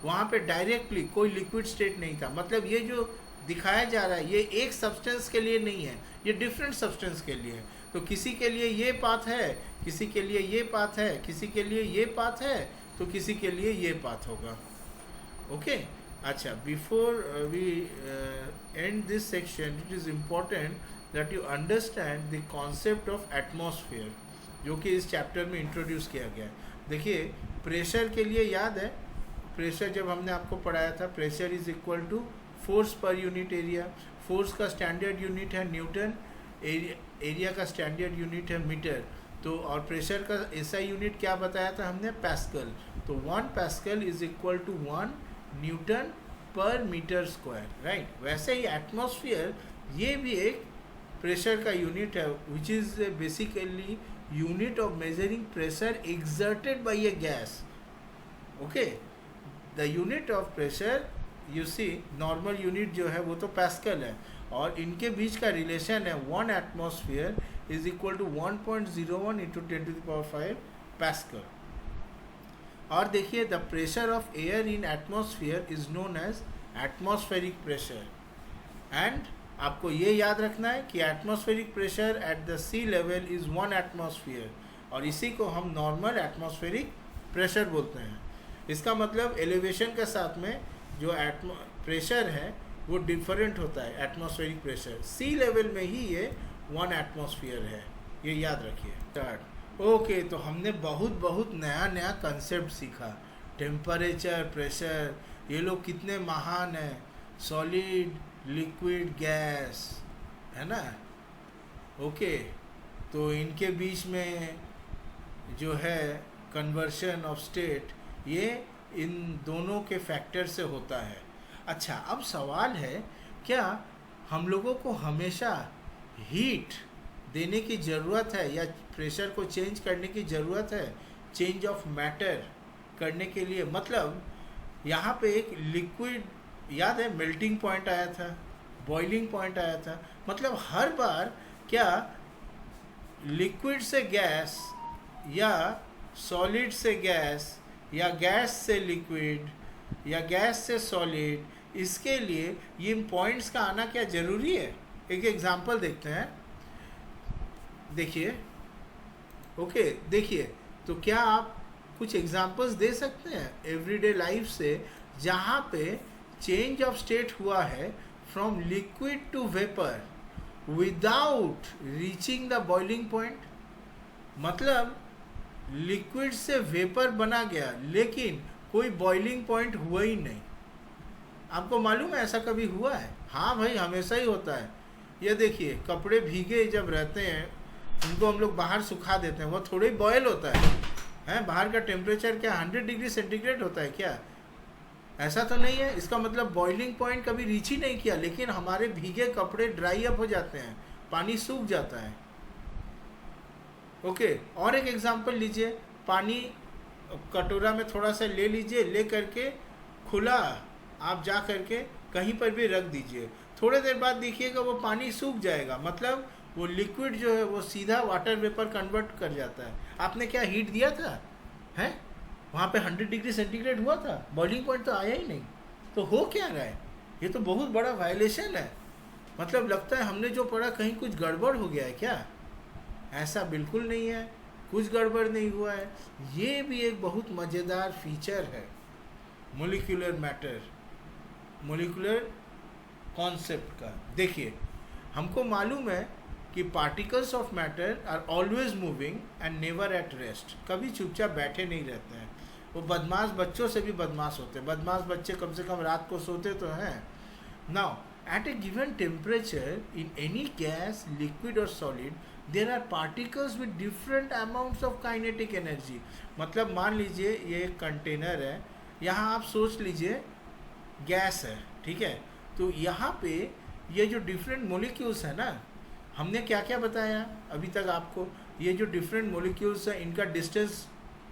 वहाँ पे डायरेक्टली कोई लिक्विड स्टेट नहीं था। मतलब ये जो दिखाया जा रहा है, ये एक सब्सटेंस के लिए नहीं है, ये डिफरेंट सब्सटेंस के लिए है। तो किसी के लिए ये पाथ है, किसी के लिए ये पाथ है, किसी के लिए ये पाथ है, तो किसी के लिए ये पाथ होगा। ओके अच्छा, before we end this section it is important that you understand the concept of atmosphere, जो कि इस चैप्टर में इंट्रोड्यूस किया गया है। देखिए प्रेशर के लिए याद है, प्रेशर जब हमने आपको पढ़ाया था, pressure is equal to force per unit area. Force का स्टैंडर्ड यूनिट है न्यूटन, एरिया का स्टैंडर्ड यूनिट है मीटर। तो और प्रेशर का एसआई यूनिट क्या बताया था हमने, पैस्कल। तो 1 pascal is equal to 1 newton per metre square, right. वैसे ही एटमॉस्फेयर ये भी एक प्रेशर का यूनिट है, which is basically unit of measuring pressure exerted by a gas. Okay, the unit of pressure you see, normal unit जो है वो तो पैस्कल है, और इनके बीच का रिलेशन है 1 atmosphere is equal to 1.01 into 10⁵ pascal. और देखिए the pressure of air in atmosphere is known as atmospheric pressure. And आपको ये याद रखना है कि atmospheric pressure at the sea level is 1 atmosphere, और इसी को हम नॉर्मल एटमॉस्फेरिक प्रेशर बोलते हैं। इसका मतलब एलिवेशन के साथ में जो प्रेशर है वो डिफरेंट होता है। एटमॉस्फेरिक प्रेशर सी लेवल में ही ये 1 एटमॉस्फेयर है, ये याद रखिए। स्टार्ट। ओके, तो हमने बहुत नया कंसेप्ट सीखा। टेम्परेचर, प्रेशर, ये लोग कितने महान हैं, सॉलिड, लिक्विड, गैस, है ना। ओके, तो इनके बीच में जो है कन्वर्शन ऑफ स्टेट, ये इन दोनों के फैक्टर से होता है। अच्छा, अब सवाल है, क्या हम लोगों को हमेशा हीट देने की ज़रूरत है या प्रेशर को चेंज करने की ज़रूरत है चेंज ऑफ मैटर करने के लिए? मतलब यहाँ पे एक लिक्विड, याद है मेल्टिंग पॉइंट आया था, बॉइलिंग पॉइंट आया था। मतलब हर बार क्या लिक्विड से गैस या सॉलिड से गैस या गैस से लिक्विड या गैस से सॉलिड, इसके लिए ये पॉइंट्स का आना क्या ज़रूरी है? एक एग्जांपल देखते हैं। देखिए, ओके, देखिए, तो क्या आप कुछ एग्जांपल्स दे सकते हैं एवरीडे लाइफ से जहाँ पे चेंज ऑफ स्टेट हुआ है from liquid to vapour without reaching the boiling point? मतलब लिक्विड से वेपर बना गया लेकिन कोई बॉइलिंग पॉइंट हुआ ही नहीं। आपको मालूम है ऐसा कभी हुआ है? हाँ भाई, हमेशा ही होता है। ये देखिए, कपड़े भीगे जब रहते हैं उनको हम लोग बाहर सुखा देते हैं, वो थोड़े बॉयल होता है। बाहर का टेम्परेचर क्या 100 डिग्री सेंटीग्रेड होता है क्या? ऐसा तो नहीं है। इसका मतलब बॉइलिंग पॉइंट कभी रीच ही नहीं किया, लेकिन हमारे भीगे कपड़े ड्राई अप हो जाते हैं, पानी सूख जाता है। ओके, और एक एग्जांपल लीजिए। पानी कटोरा में थोड़ा सा ले लीजिए, ले करके खुला आप जा करके कहीं पर भी रख दीजिए, थोड़ी देर बाद देखिएगा वो पानी सूख जाएगा। मतलब वो लिक्विड जो है वो सीधा वाटर वेपर कन्वर्ट कर जाता है। आपने क्या हीट दिया था? हैं वहाँ पे 100 डिग्री सेंटीग्रेड हुआ था, बॉइलिंग पॉइंट तो आया ही नहीं। तो हो क्या रहा है? ये तो बहुत बड़ा वायलेशन है। मतलब लगता है हमने जो पढ़ा कहीं कुछ गड़बड़ हो गया है क्या? ऐसा बिल्कुल नहीं है, कुछ गड़बड़ नहीं हुआ है। ये भी एक बहुत मज़ेदार फीचर है मोलिकुलर मैटर, मोलिकुलर कॉन्सेप्ट का। देखिए, हमको मालूम है कि particles of matter are always moving and never at rest. कभी चुपचाप बैठे नहीं रहते हैं। वो बदमाश बच्चों से भी बदमाश होते हैं। बदमाश बच्चे कम से कम रात को सोते तो हैं। Now at a given temperature in any gas, liquid और solid, there are particles with different amounts of kinetic energy. मतलब मान लीजिए ये एक कंटेनर है, यहाँ आप सोच लीजिए गैस है, ठीक है। तो यहाँ पे ये जो डिफरेंट मोलिक्यूल्स है ना, हमने क्या क्या बताया अभी तक आपको? ये जो डिफरेंट मोलिक्यूल्स हैं इनका डिस्टेंस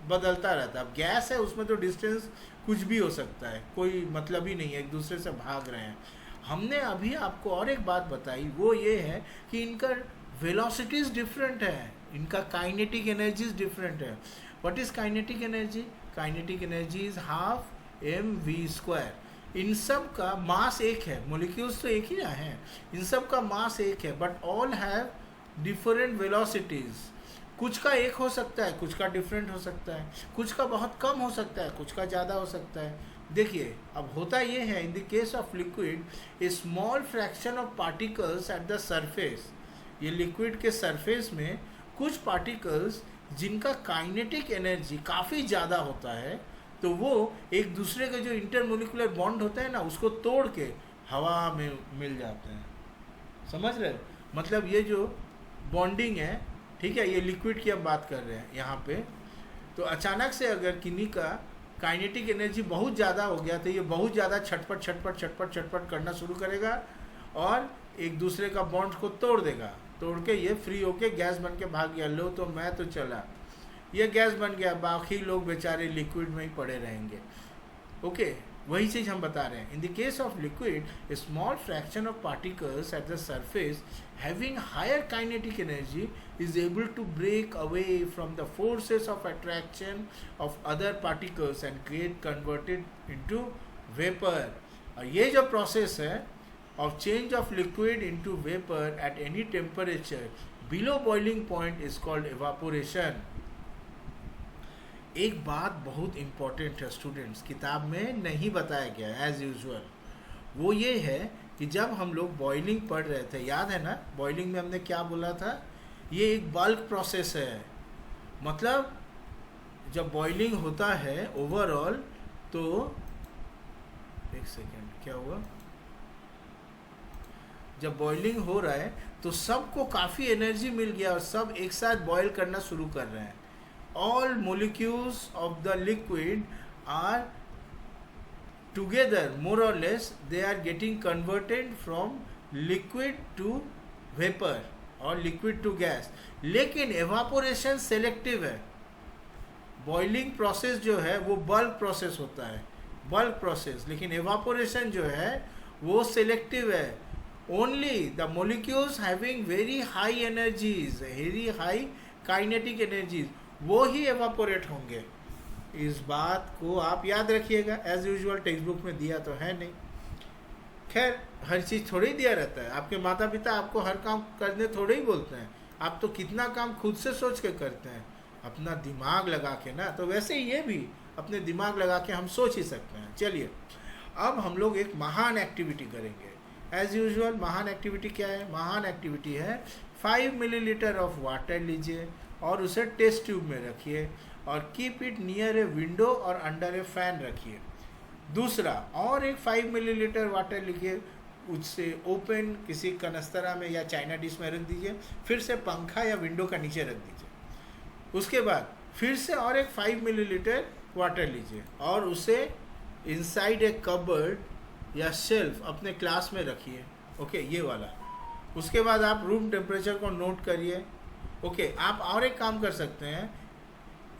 बदलता रहता है। अब गैस है, उसमें तो डिस्टेंस कुछ भी हो सकता है, कोई मतलब ही नहीं है, एक दूसरे से भाग रहे हैं। हमने अभी आपको और एक बात बताई, वो ये है कि इनका वेलोसिटीज डिफरेंट है, इनका काइनेटिक एनर्जीज डिफरेंट है। What is kinetic energy? Kinetic energy is ½ mv²। इन सब का मास एक है, मोलिक्यूल्स तो एक ही ना है, इन सब का मास एक है, but all have different velocities. कुछ का एक हो सकता है, कुछ का डिफरेंट हो सकता है, कुछ का बहुत कम हो सकता है, कुछ का ज़्यादा हो सकता है। देखिए अब होता ये है, इन the case of liquid a small fraction of particles at the surface, ये लिक्विड के सरफेस में कुछ पार्टिकल्स जिनका काइनेटिक एनर्जी काफ़ी ज़्यादा होता है, तो वो एक दूसरे के जो इंटरमोलिकुलर बॉन्ड होता है ना, उसको तोड़ के हवा में मिल जाते हैं। समझ रहे हो? मतलब ये जो बॉन्डिंग है, ठीक है, ये लिक्विड की अब बात कर रहे हैं यहाँ पे। तो अचानक से अगर किन्हीं का काइनेटिक एनर्जी बहुत ज़्यादा हो गया तो ये बहुत ज़्यादा छटपट छटपट छटपट छटपट करना शुरू करेगा और एक दूसरे का बॉन्ड को तोड़ देगा। तोड़ के ये फ्री होके गैस बन के भाग गया, लो तो मैं तो चला, ये गैस बन गया, बाकी लोग बेचारे लिक्विड में ही पड़े रहेंगे। ओके, वही चीज़ हम बता रहे हैं। In the case of liquid, a small fraction of particles at the surface having higher kinetic energy is able to break away from the forces of attraction of other particles and get converted into vapor। और ये जो process है of change of liquid into vapor at any temperature below boiling point is called evaporation। एक बात बहुत important है students, किताब में नहीं बताया गया है एज यूजुअल, वो ये है कि जब हम लोग बॉइलिंग पढ़ रहे थे, याद है ना, बॉइलिंग में हमने क्या बोला था, ये एक बल्क प्रोसेस है। मतलब जब बॉइलिंग होता है ओवरऑल, तो एक सेकेंड, क्या हुआ, जब बॉइलिंग हो रहा है तो सबको काफ़ी एनर्जी मिल गया और सब एक साथ बॉयल करना शुरू कर रहे हैं। All molecules of the liquid are together more और less, they are getting converted from liquid to vapour और लिक्विड टू गैस। लेकिन एवापोरेशन सेलेक्टिव है। बॉइलिंग प्रोसेस जो है वो बल्क प्रोसेस होता है, बल्क प्रोसेस, लेकिन एवापोरेशन जो है वो सेलेक्टिव है। Only the molecules having very high energies, very high kinetic energies, वो ही एवापोरेट होंगे। इस बात को आप याद रखिएगा, एज यूजुअल टेक्स्ट बुक में दिया तो है नहीं, खैर हर चीज़ थोड़ी दिया रहता है। आपके माता पिता आपको हर काम करने थोड़े ही बोलते हैं, आप तो कितना काम खुद से सोच के करते हैं अपना दिमाग लगा के ना, तो वैसे ही ये भी अपने दिमाग लगा के हम सोच ही सकते हैं। चलिए अब हम लोग एक महान एक्टिविटी करेंगे एज यूजुअल। महान एक्टिविटी क्या है? महान एक्टिविटी है 5 मिलीलीटर ऑफ वाटर लीजिए और उसे टेस्ट ट्यूब में रखिए और keep it near a window और अंडर ए फैन रखिए। दूसरा, और एक 5 मिलीलीटर वाटर लिखिए, उससे ओपन किसी कनस्तरा में या चाइना डिश में रख दीजिए, फिर से पंखा या विंडो का नीचे रख दीजिए। उसके बाद फिर से और एक 5 मिलीलीटर वाटर लीजिए और उसे इनसाइड ए कबर्ड या शेल्फ अपने क्लास में रखिए। ओके, ये वाला। उसके बाद आप रूम टेम्परेचर को नोट करिए। ओके, आप और एक काम कर सकते हैं,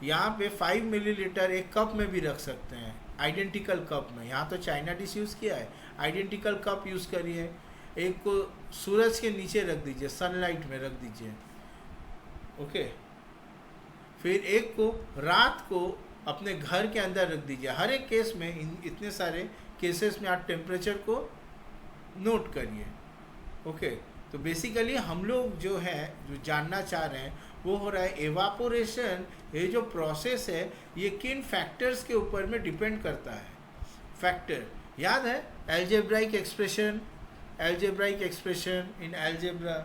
यहाँ पे 5 मिलीलीटर एक कप में भी रख सकते हैं, आइडेंटिकल कप में। यहाँ तो चाइना डिश यूज़ किया है, आइडेंटिकल कप यूज़ करिए। एक को सूरज के नीचे रख दीजिए, सनलाइट में रख दीजिए। ओके, फिर एक को रात को अपने घर के अंदर रख दीजिए। हर एक केस में, इतने सारे केसेस में आप टेम्परेचर को नोट करिए। ओके, तो बेसिकली हम लोग जो है जो जानना चाह रहे हैं वो हो रहा है एवापोरेशन। ये जो प्रोसेस है ये किन फैक्टर्स के ऊपर में डिपेंड करता है। फैक्टर याद है, algebraic expression, algebraic expression in algebra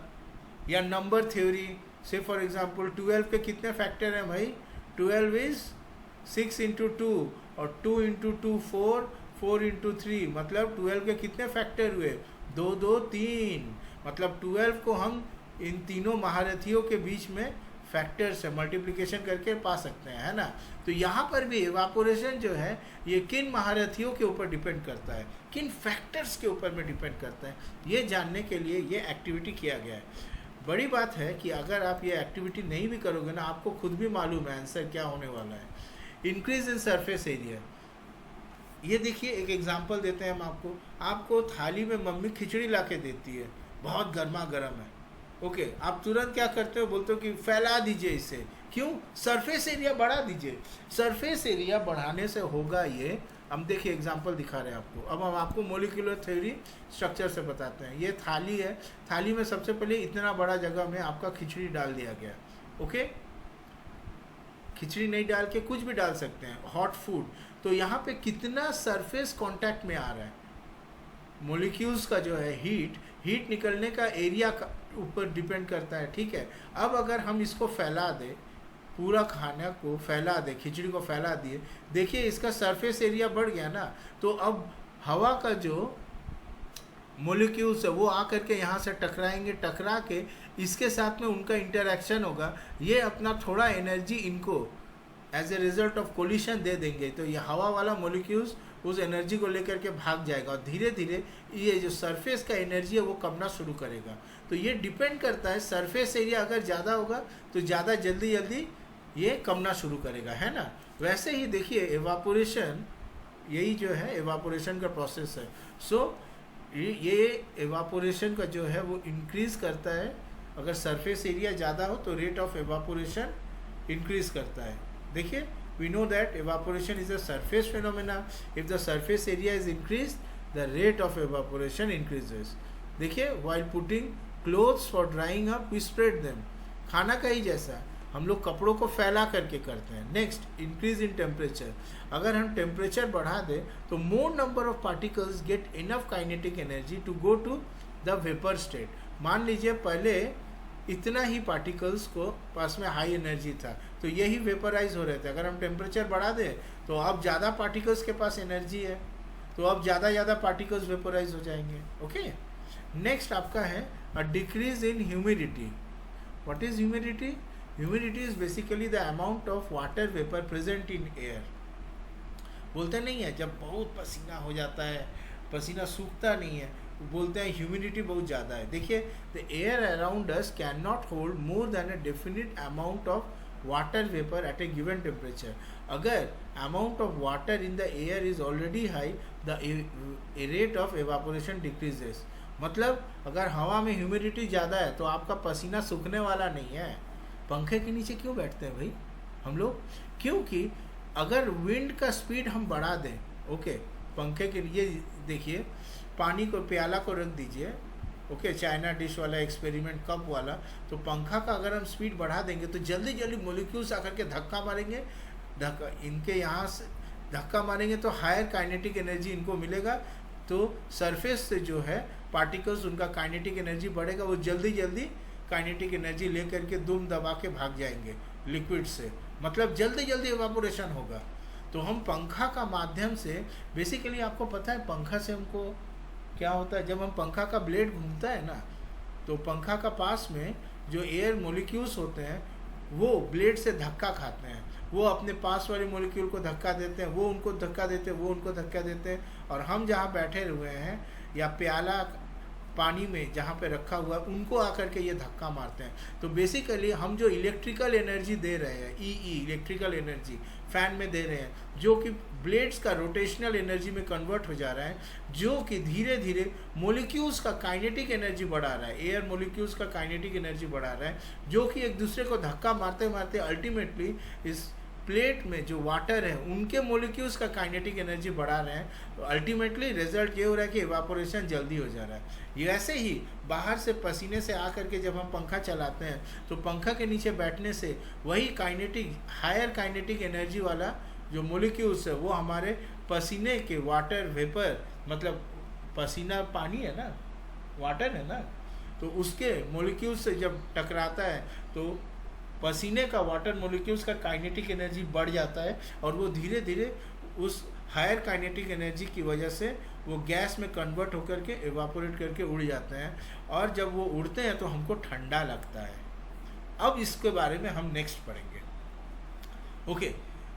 या नंबर थ्योरी। से फॉर एग्जांपल 12 के कितने फैक्टर हैं भाई? 12 इज 6 इंटू 2 और 2 इंटू 2 4, 4 इंटू 3, मतलब 12 के कितने फैक्टर हुए? 2 2 3। मतलब 12 को हम इन तीनों महारथियों के बीच में फैक्टर से मल्टीप्लिकेशन करके पा सकते हैं, है ना। तो यहाँ पर भी एवापोरेशन जो है ये किन महारथियों के ऊपर डिपेंड करता है, किन फैक्टर्स के ऊपर में डिपेंड करता है, ये जानने के लिए ये एक्टिविटी किया गया है। बड़ी बात है कि अगर आप ये एक्टिविटी नहीं भी करोगे ना, आपको खुद भी मालूम है आंसर क्या होने वाला है। इंक्रीज इन सरफेस एरिया, ये देखिए एक एग्जांपल देते हैं हम आपको थाली में मम्मी खिचड़ी ला के देती है, बहुत गर्मा गर्म है। ओके, आप तुरंत क्या करते हो? बोलते हो कि फैला दीजिए इसे। क्यों? सरफेस एरिया बढ़ा दीजिए। सरफेस एरिया बढ़ाने से होगा ये, हम देखिए एग्जांपल दिखा रहे हैं आपको। अब हम आपको मोलिकुलर थ्योरी स्ट्रक्चर से बताते हैं। ये थाली है, थाली में सबसे पहले इतना बड़ा जगह में आपका खिचड़ी डाल दिया गया। ओके, खिचड़ी नहीं डाल के कुछ भी डाल सकते हैं, हॉट फूड। तो यहाँ पे कितना सरफेस कांटेक्ट में आ रहा है, मोलिक्यूल्स का जो है हीट निकलने का एरिया का ऊपर डिपेंड करता है। ठीक है, अब अगर हम इसको फैला दें, पूरा खाना को फैला दे, खिचड़ी को फैला दिए, देखिए इसका सरफेस एरिया बढ़ गया ना। तो अब हवा का जो मोलिक्यूल्स है वो आकर के यहाँ से टकराएंगे, टकरा के इसके साथ में उनका इंटरेक्शन होगा, ये अपना थोड़ा एनर्जी इनको as a result of collision दे देंगे। तो ये हवा वाला मोलिक्यूल्स उस एनर्जी को लेकर के भाग जाएगा और धीरे धीरे ये जो सरफेस का एनर्जी है वो कमना शुरू करेगा। तो ये डिपेंड करता है, सरफेस एरिया अगर ज़्यादा होगा तो ज़्यादा जल्दी ये कमना शुरू करेगा, है ना। वैसे ही देखिए एवापोरेशन, यही जो है एवापोरेशन का प्रोसेस है। सो ये एवापोरेशन का जो है वो इंक्रीज़ करता है। अगर सरफेस एरिया ज़्यादा हो तो रेट ऑफ एवापोरेशन इंक्रीज़ करता है। देखिए, we know that evaporation is a surface phenomena. If the surface area is increased, the rate of evaporation increases. देखिए, while putting clothes for drying up, we spread them. खाना का ही जैसा हम लोग कपड़ों को फैला करके करते हैं। Next, increase in temperature. अगर हम टेम्परेचर बढ़ा दें तो more number of particles get enough kinetic energy to go to the vapour state. मान लीजिए पहले इतना ही पार्टिकल्स को पास में हाई एनर्जी था तो यही वेपराइज हो रहे थे। अगर हम टेम्परेचर बढ़ा दें तो अब ज़्यादा पार्टिकल्स के पास एनर्जी है, तो अब ज़्यादा पार्टिकल्स वेपराइज हो जाएंगे। ओके, नेक्स्ट आपका है a decrease in humidity. What is humidity? Humidity is basically the amount of water vapour present in air. बोलते नहीं है जब बहुत पसीना हो जाता है, पसीना सूखता नहीं है, बोलते हैं ह्यूमिडिटी बहुत ज़्यादा है। देखिए, the air around us can not hold more than a definite amount of water vapour at a given temperature. अगर amount of water in the air is already high, the rate of evaporation decreases. मतलब अगर हवा में humidity ज़्यादा है तो आपका पसीना सूखने वाला नहीं है। पंखे के नीचे क्यों बैठते हैं भाई हम लोग? क्योंकि अगर विंड का स्पीड हम बढ़ा दें, ओके, पंखे के लिए देखिए, पानी को प्याला को रख दीजिए, ओके, चाइना डिश वाला एक्सपेरिमेंट कप वाला, तो पंखा का अगर हम स्पीड बढ़ा देंगे तो जल्दी मोलिक्यूल्स आकर के धक्का मारेंगे, इनके यहाँ से धक्का मारेंगे तो हायर काइनेटिक एनर्जी इनको मिलेगा। तो सरफेस से जो है पार्टिकल्स, उनका काइनेटिक एनर्जी बढ़ेगा, वो जल्दी काइनेटिक एनर्जी लेकर के दुम दबा के भाग जाएंगे लिक्विड से, मतलब जल्दी एवापोरेशन होगा। तो हम पंखा का माध्यम से, बेसिकली आपको पता है पंखा से हमको क्या होता है, जब हम पंखा का ब्लेड घूमता है ना, तो पंखा का पास में जो एयर मोलिक्यूल्स होते हैं वो ब्लेड से धक्का खाते हैं, वो अपने पास वाले मोलिक्यूल को धक्का देते हैं, वो उनको धक्का देते हैं, वो उनको धक्का देते हैं, और हम जहाँ बैठे हुए हैं या प्याला पानी में जहाँ पे रखा हुआ है उनको आकर के ये धक्का मारते हैं। तो बेसिकली हम जो इलेक्ट्रिकल एनर्जी दे रहे हैं, इलेक्ट्रिकल एनर्जी फैन में दे रहे हैं, जो कि ब्लेड्स का रोटेशनल एनर्जी में कन्वर्ट हो जा रहा है, जो कि धीरे धीरे मोलिक्यूल्स का काइनेटिक एनर्जी बढ़ा रहा है, एयर मोलिक्यूल्स का काइनेटिक एनर्जी बढ़ा रहा है, जो कि एक दूसरे को धक्का मारते मारते अल्टीमेटली इस प्लेट में जो वाटर है उनके मोलिक्यूल्स का काइनेटिक एनर्जी बढ़ा रहे हैं। तो अल्टीमेटली रिजल्ट ये हो रहा है कि इवापोरेशन जल्दी हो जा रहा है। ये ऐसे ही बाहर से पसीने से आकर के जब हम पंखा चलाते हैं तो पंखा के नीचे बैठने से वही काइनेटिक, हायर काइनेटिक एनर्जी वाला जो मोलिक्यूल्स है वो हमारे पसीने के वाटर वेपर, मतलब पसीना पानी है ना, वाटर है ना, तो उसके मोलिक्यूल्स से जब टकराता है तो पसीने का वाटर मोलिक्यूल्स का काइनेटिक एनर्जी बढ़ जाता है और वो धीरे धीरे उस हायर काइनेटिक एनर्जी की वजह से वो गैस में कन्वर्ट होकर के एवापोरेट करके उड़ जाते हैं, और जब वो उड़ते हैं तो हमको ठंडा लगता है। अब इसके बारे में हम नेक्स्ट पढ़ेंगे। ओके,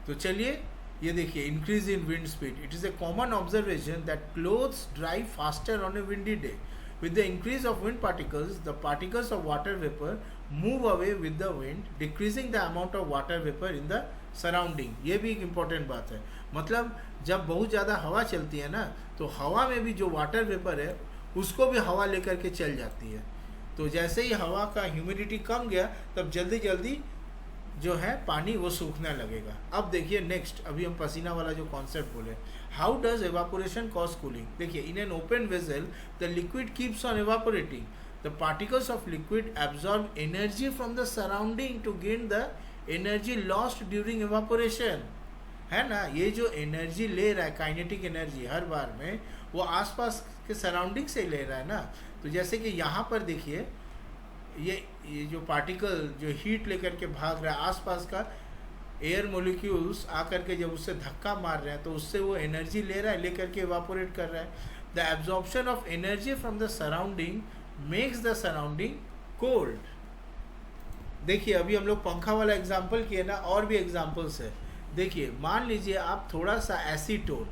तो चलिए ये देखिए, increase in wind speed. It is a common observation that clothes dry faster on A windy day. With the increase of wind particles, the particles of water vapor move away with the wind, decreasing the amount of water vapor in the surrounding. ये भी एक important बात है। मतलब जब बहुत ज़्यादा हवा चलती है ना, तो हवा में भी जो वाटर वेपर है उसको भी हवा लेकर के चल जाती है। तो जैसे ही हवा का ह्यूमिडिटी कम गया तब जल्दी जो है पानी वो सूखने लगेगा। अब देखिए नेक्स्ट, अभी हम पसीना वाला जो कॉन्सेप्ट बोले, how does evaporation cause cooling. देखिए in an open vessel the liquid keeps on evaporating, the particles of liquid absorb energy from the surrounding to gain the energy lost during evaporation, है ना। ये जो energy ले रहा है kinetic energy हर बार में, वो आसपास के सराउंडिंग से ले रहा है ना। तो जैसे कि यहाँ पर देखिए ये जो पार्टिकल जो हीट लेकर के भाग रहा है, आसपास का एयर मोलिक्यूल्स आकर के जब उससे धक्का मार रहे हैं तो उससे वो एनर्जी ले रहा है, लेकर के इवापोरेट कर रहा है। The absorption of energy from the surrounding makes the surrounding cold. देखिए अभी हम लोग पंखा वाला एग्जाम्पल किए ना, और भी एग्जाम्पल्स है। देखिए मान लीजिए आप थोड़ा सा एसीटोन,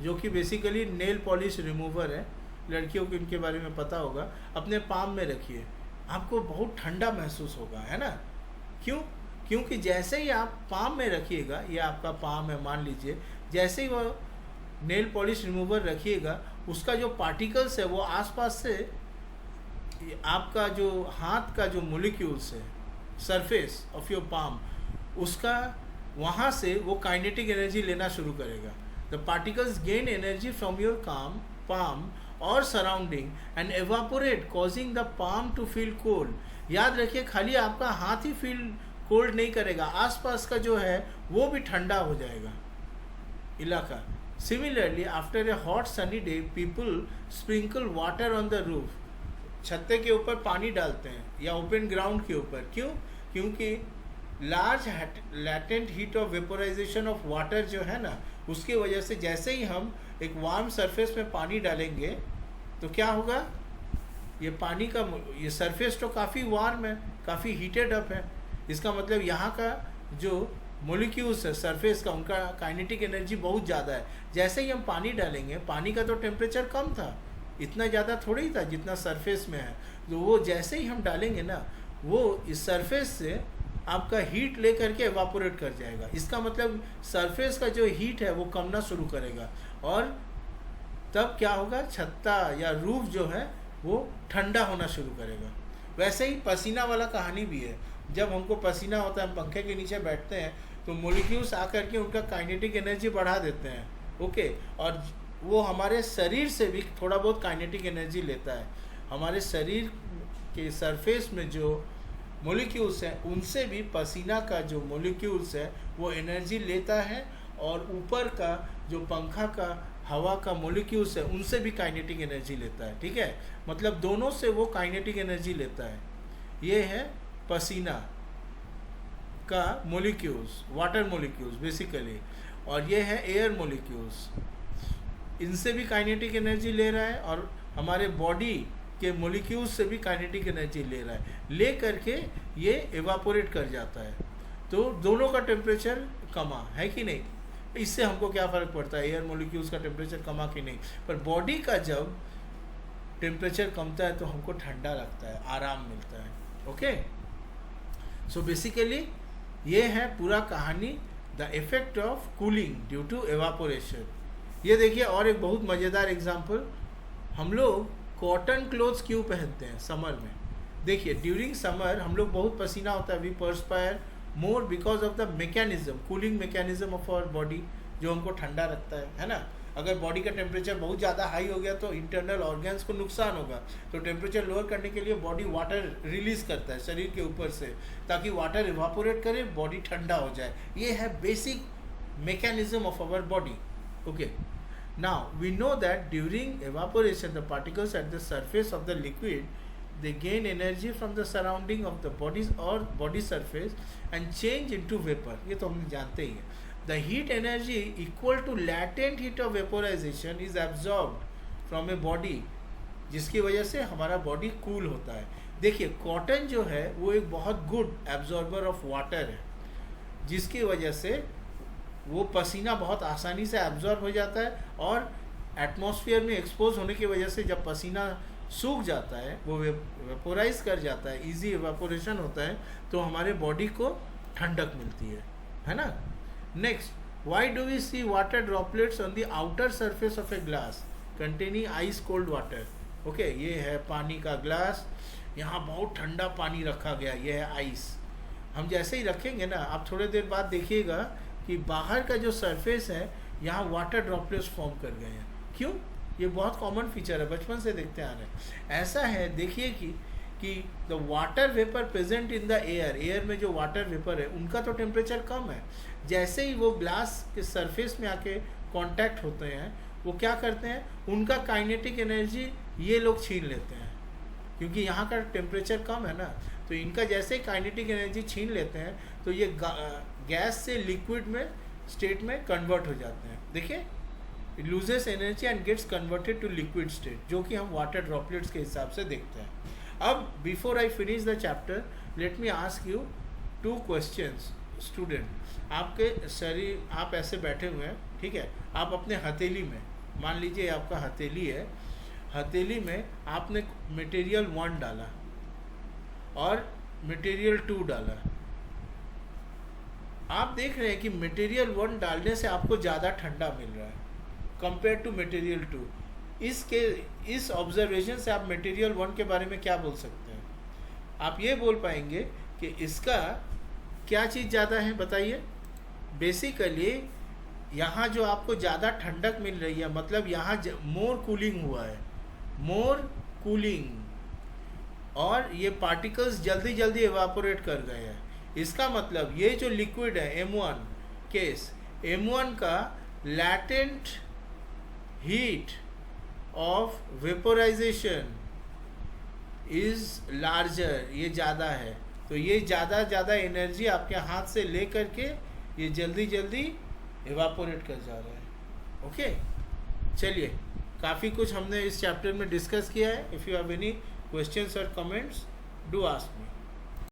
जो कि बेसिकली नेल पॉलिश रिमूवर है, लड़कियों को इनके बारे में पता होगा, अपने पाम में रखिए, आपको बहुत ठंडा महसूस होगा, है ना। क्यों? क्योंकि जैसे ही आप पाम में रखिएगा, ये आपका पाम है मान लीजिए, जैसे ही वो नेल पॉलिश रिमूवर रखिएगा, उसका जो पार्टिकल्स है वो आसपास से आपका जो हाथ का जो मोलिक्यूल्स है, सरफेस ऑफ योर पाम, उसका वहाँ से वो काइनेटिक एनर्जी लेना शुरू करेगा। The particles gain energy from your palm और surrounding and evaporate causing the palm to feel cold. याद रखिए खाली आपका हाथ ही फील कोल्ड नहीं करेगा, आसपास का जो है वो भी ठंडा हो जाएगा इलाका। Similarly after a hot sunny day people sprinkle water on the roof, छत्ते के ऊपर पानी डालते हैं या ओपन ग्राउंड के ऊपर। क्यों? क्योंकि large latent heat of vaporisation of water जो है ना, उसकी वजह से जैसे ही हम एक वार्म सरफेस में पानी डालेंगे तो क्या होगा, ये पानी का ये सरफेस तो काफ़ी वार्म है, काफ़ी हीटेड अप है। इसका मतलब यहाँ का जो मोलिक्यूल्स है सरफेस का, उनका काइनेटिक एनर्जी बहुत ज़्यादा है। जैसे ही हम पानी डालेंगे, पानी का तो टेम्परेचर कम था, इतना ज़्यादा थोड़ी था जितना सरफेस में है, तो वो जैसे ही हम डालेंगे ना, वो इस सरफेस से आपका हीट ले करके एवापोरेट कर जाएगा। इसका मतलब सरफेस का जो हीट है वो कमना शुरू करेगा, और तब क्या होगा, छत्ता या रूफ जो है वो ठंडा होना शुरू करेगा। वैसे ही पसीना वाला कहानी भी है। जब हमको पसीना होता है, हम पंखे के नीचे बैठते हैं, तो मोलिक्यूल्स आकर के उनका काइनेटिक एनर्जी बढ़ा देते हैं, ओके, और वो हमारे शरीर से भी थोड़ा बहुत काइनेटिक एनर्जी लेता है। हमारे शरीर के सरफेस में जो मोलिक्यूल्स हैं, उनसे भी पसीना का जो मोलिक्यूल्स है वो एनर्जी लेता है, और ऊपर का जो पंखा का हवा का मोलिक्यूल्स है उनसे भी काइनेटिक एनर्जी लेता है। ठीक है, मतलब दोनों से वो काइनेटिक एनर्जी लेता है। ये है पसीना का मोलिक्यूल्स, वाटर मोलिक्यूल्स बेसिकली, और ये है एयर मोलिक्यूल्स, इनसे भी काइनेटिक एनर्जी ले रहा है, और हमारे बॉडी के मोलिक्यूल्स से भी काइनेटिक एनर्जी ले रहा है, ले करके ये एवापोरेट कर जाता है। तो दोनों का टेम्परेचर कमा है कि नहीं, इससे हमको क्या फ़र्क पड़ता है, एयर मोलिक्यूल्स का टेम्परेचर कमा कि नहीं, पर बॉडी का जब टेम्परेचर कमता है तो हमको ठंडा लगता है, आराम मिलता है। ओके, सो बेसिकली ये है पूरा कहानी, the effect of cooling due to evaporation. ये देखिए और एक बहुत मज़ेदार एग्जांपल, हम लोग कॉटन क्लोथ्स क्यों पहनते हैं समर में। देखिए ड्यूरिंग समर हम लोग बहुत पसीना होता है, we perspire more because of the mechanism, cooling mechanism of our body, जो हमको ठंडा रखता है ना। अगर बॉडी का टेम्परेचर बहुत ज़्यादा हाई हो गया तो इंटरनल ऑर्गन्स को नुकसान होगा, तो टेम्परेचर लोअर करने के लिए बॉडी वाटर रिलीज़ करता है शरीर के ऊपर से, ताकि वाटर इवापोरेट करे, बॉडी ठंडा हो जाए। ये है basic mechanism of our body. Okay, now we know that during evaporation the particles at the surface of the liquid, they gain energy from the surrounding of the bodies or body surface and change into vapor। ये तो हम जानते ही हैं। The heat energy equal to latent heat of vaporization is absorbed from a body, जिसकी वजह से हमारा body cool होता है। देखिए कॉटन जो है वो एक बहुत गुड एब्जॉर्बर ऑफ वाटर है, जिसकी वजह से वो पसीना बहुत आसानी से एब्जॉर्ब हो जाता है, और एटमॉस्फेयर में एक्सपोज होने की वजह से जब पसीना सूख जाता है, वो वेपोराइज कर जाता है, इजी एवापोरेशन होता है, तो हमारे बॉडी को ठंडक मिलती है ना। Next, why do we see water droplets on the outer surface of a glass containing ice cold water. Okay, ये है पानी का ग्लास, यहाँ बहुत ठंडा पानी रखा गया, ये है आइस। हम जैसे ही रखेंगे ना, आप थोड़ी देर बाद देखिएगा कि बाहर का जो सरफेस है यहाँ वाटर ड्रॉपलेट्स फॉर्म कर गए हैं। क्यों? ये बहुत कॉमन फीचर है, बचपन से देखते आ रहे हैं। ऐसा है, देखिए कि the water vapour present in the air में जो वाटर वेपर है उनका तो टेम्परेचर कम है। जैसे ही वो ग्लास के सरफेस में आके कांटेक्ट होते हैं, वो क्या करते हैं, उनका काइनेटिक एनर्जी ये लोग छीन लेते हैं, क्योंकि यहाँ का टेम्परेचर कम है ना। तो इनका जैसे ही काइनेटिक एनर्जी छीन लेते हैं तो ये गैस से लिक्विड में स्टेट में कन्वर्ट हो जाते हैं। देखिए, it loses energy and gets converted to liquid state, जो कि हम वाटर ड्रॉपलेट्स के हिसाब से देखते हैं। अब before I finish the chapter, let me ask you 2 questions. Student, आपके शरीर, आप ऐसे बैठे हुए हैं, ठीक है, आप अपने हथेली में, मान लीजिए आपका हथेली है, हथेली में आपने मटेरियल 1 डाला और मटेरियल 2 डाला। आप देख रहे हैं कि मटेरियल 1 डालने से आपको ज़्यादा ठंडा मिल रहा है कंपेयर टू मटेरियल 2। इस ऑब्जर्वेशन से आप मटेरियल 1 के बारे में क्या बोल सकते हैं? आप ये बोल पाएंगे कि इसका क्या चीज़ ज़्यादा है, बताइए। बेसिकली यहाँ जो आपको ज़्यादा ठंडक मिल रही है, मतलब यहाँ मोर कूलिंग हुआ है, मोर कूलिंग, और ये पार्टिकल्स जल्दी जल्दी एवापोरेट कर गए हैं। इसका मतलब ये जो लिक्विड है M1 केस, M1 का latent heat of vaporisation is larger, ये ज़्यादा है। तो ये ज़्यादा एनर्जी आपके हाथ से ले करके ये जल्दी जल्दी एवापोरेट कर जा रहा है। ओके, चलिए, काफ़ी कुछ हमने इस चैप्टर में डिस्कस किया है। If you have any questions or comments, do ask me.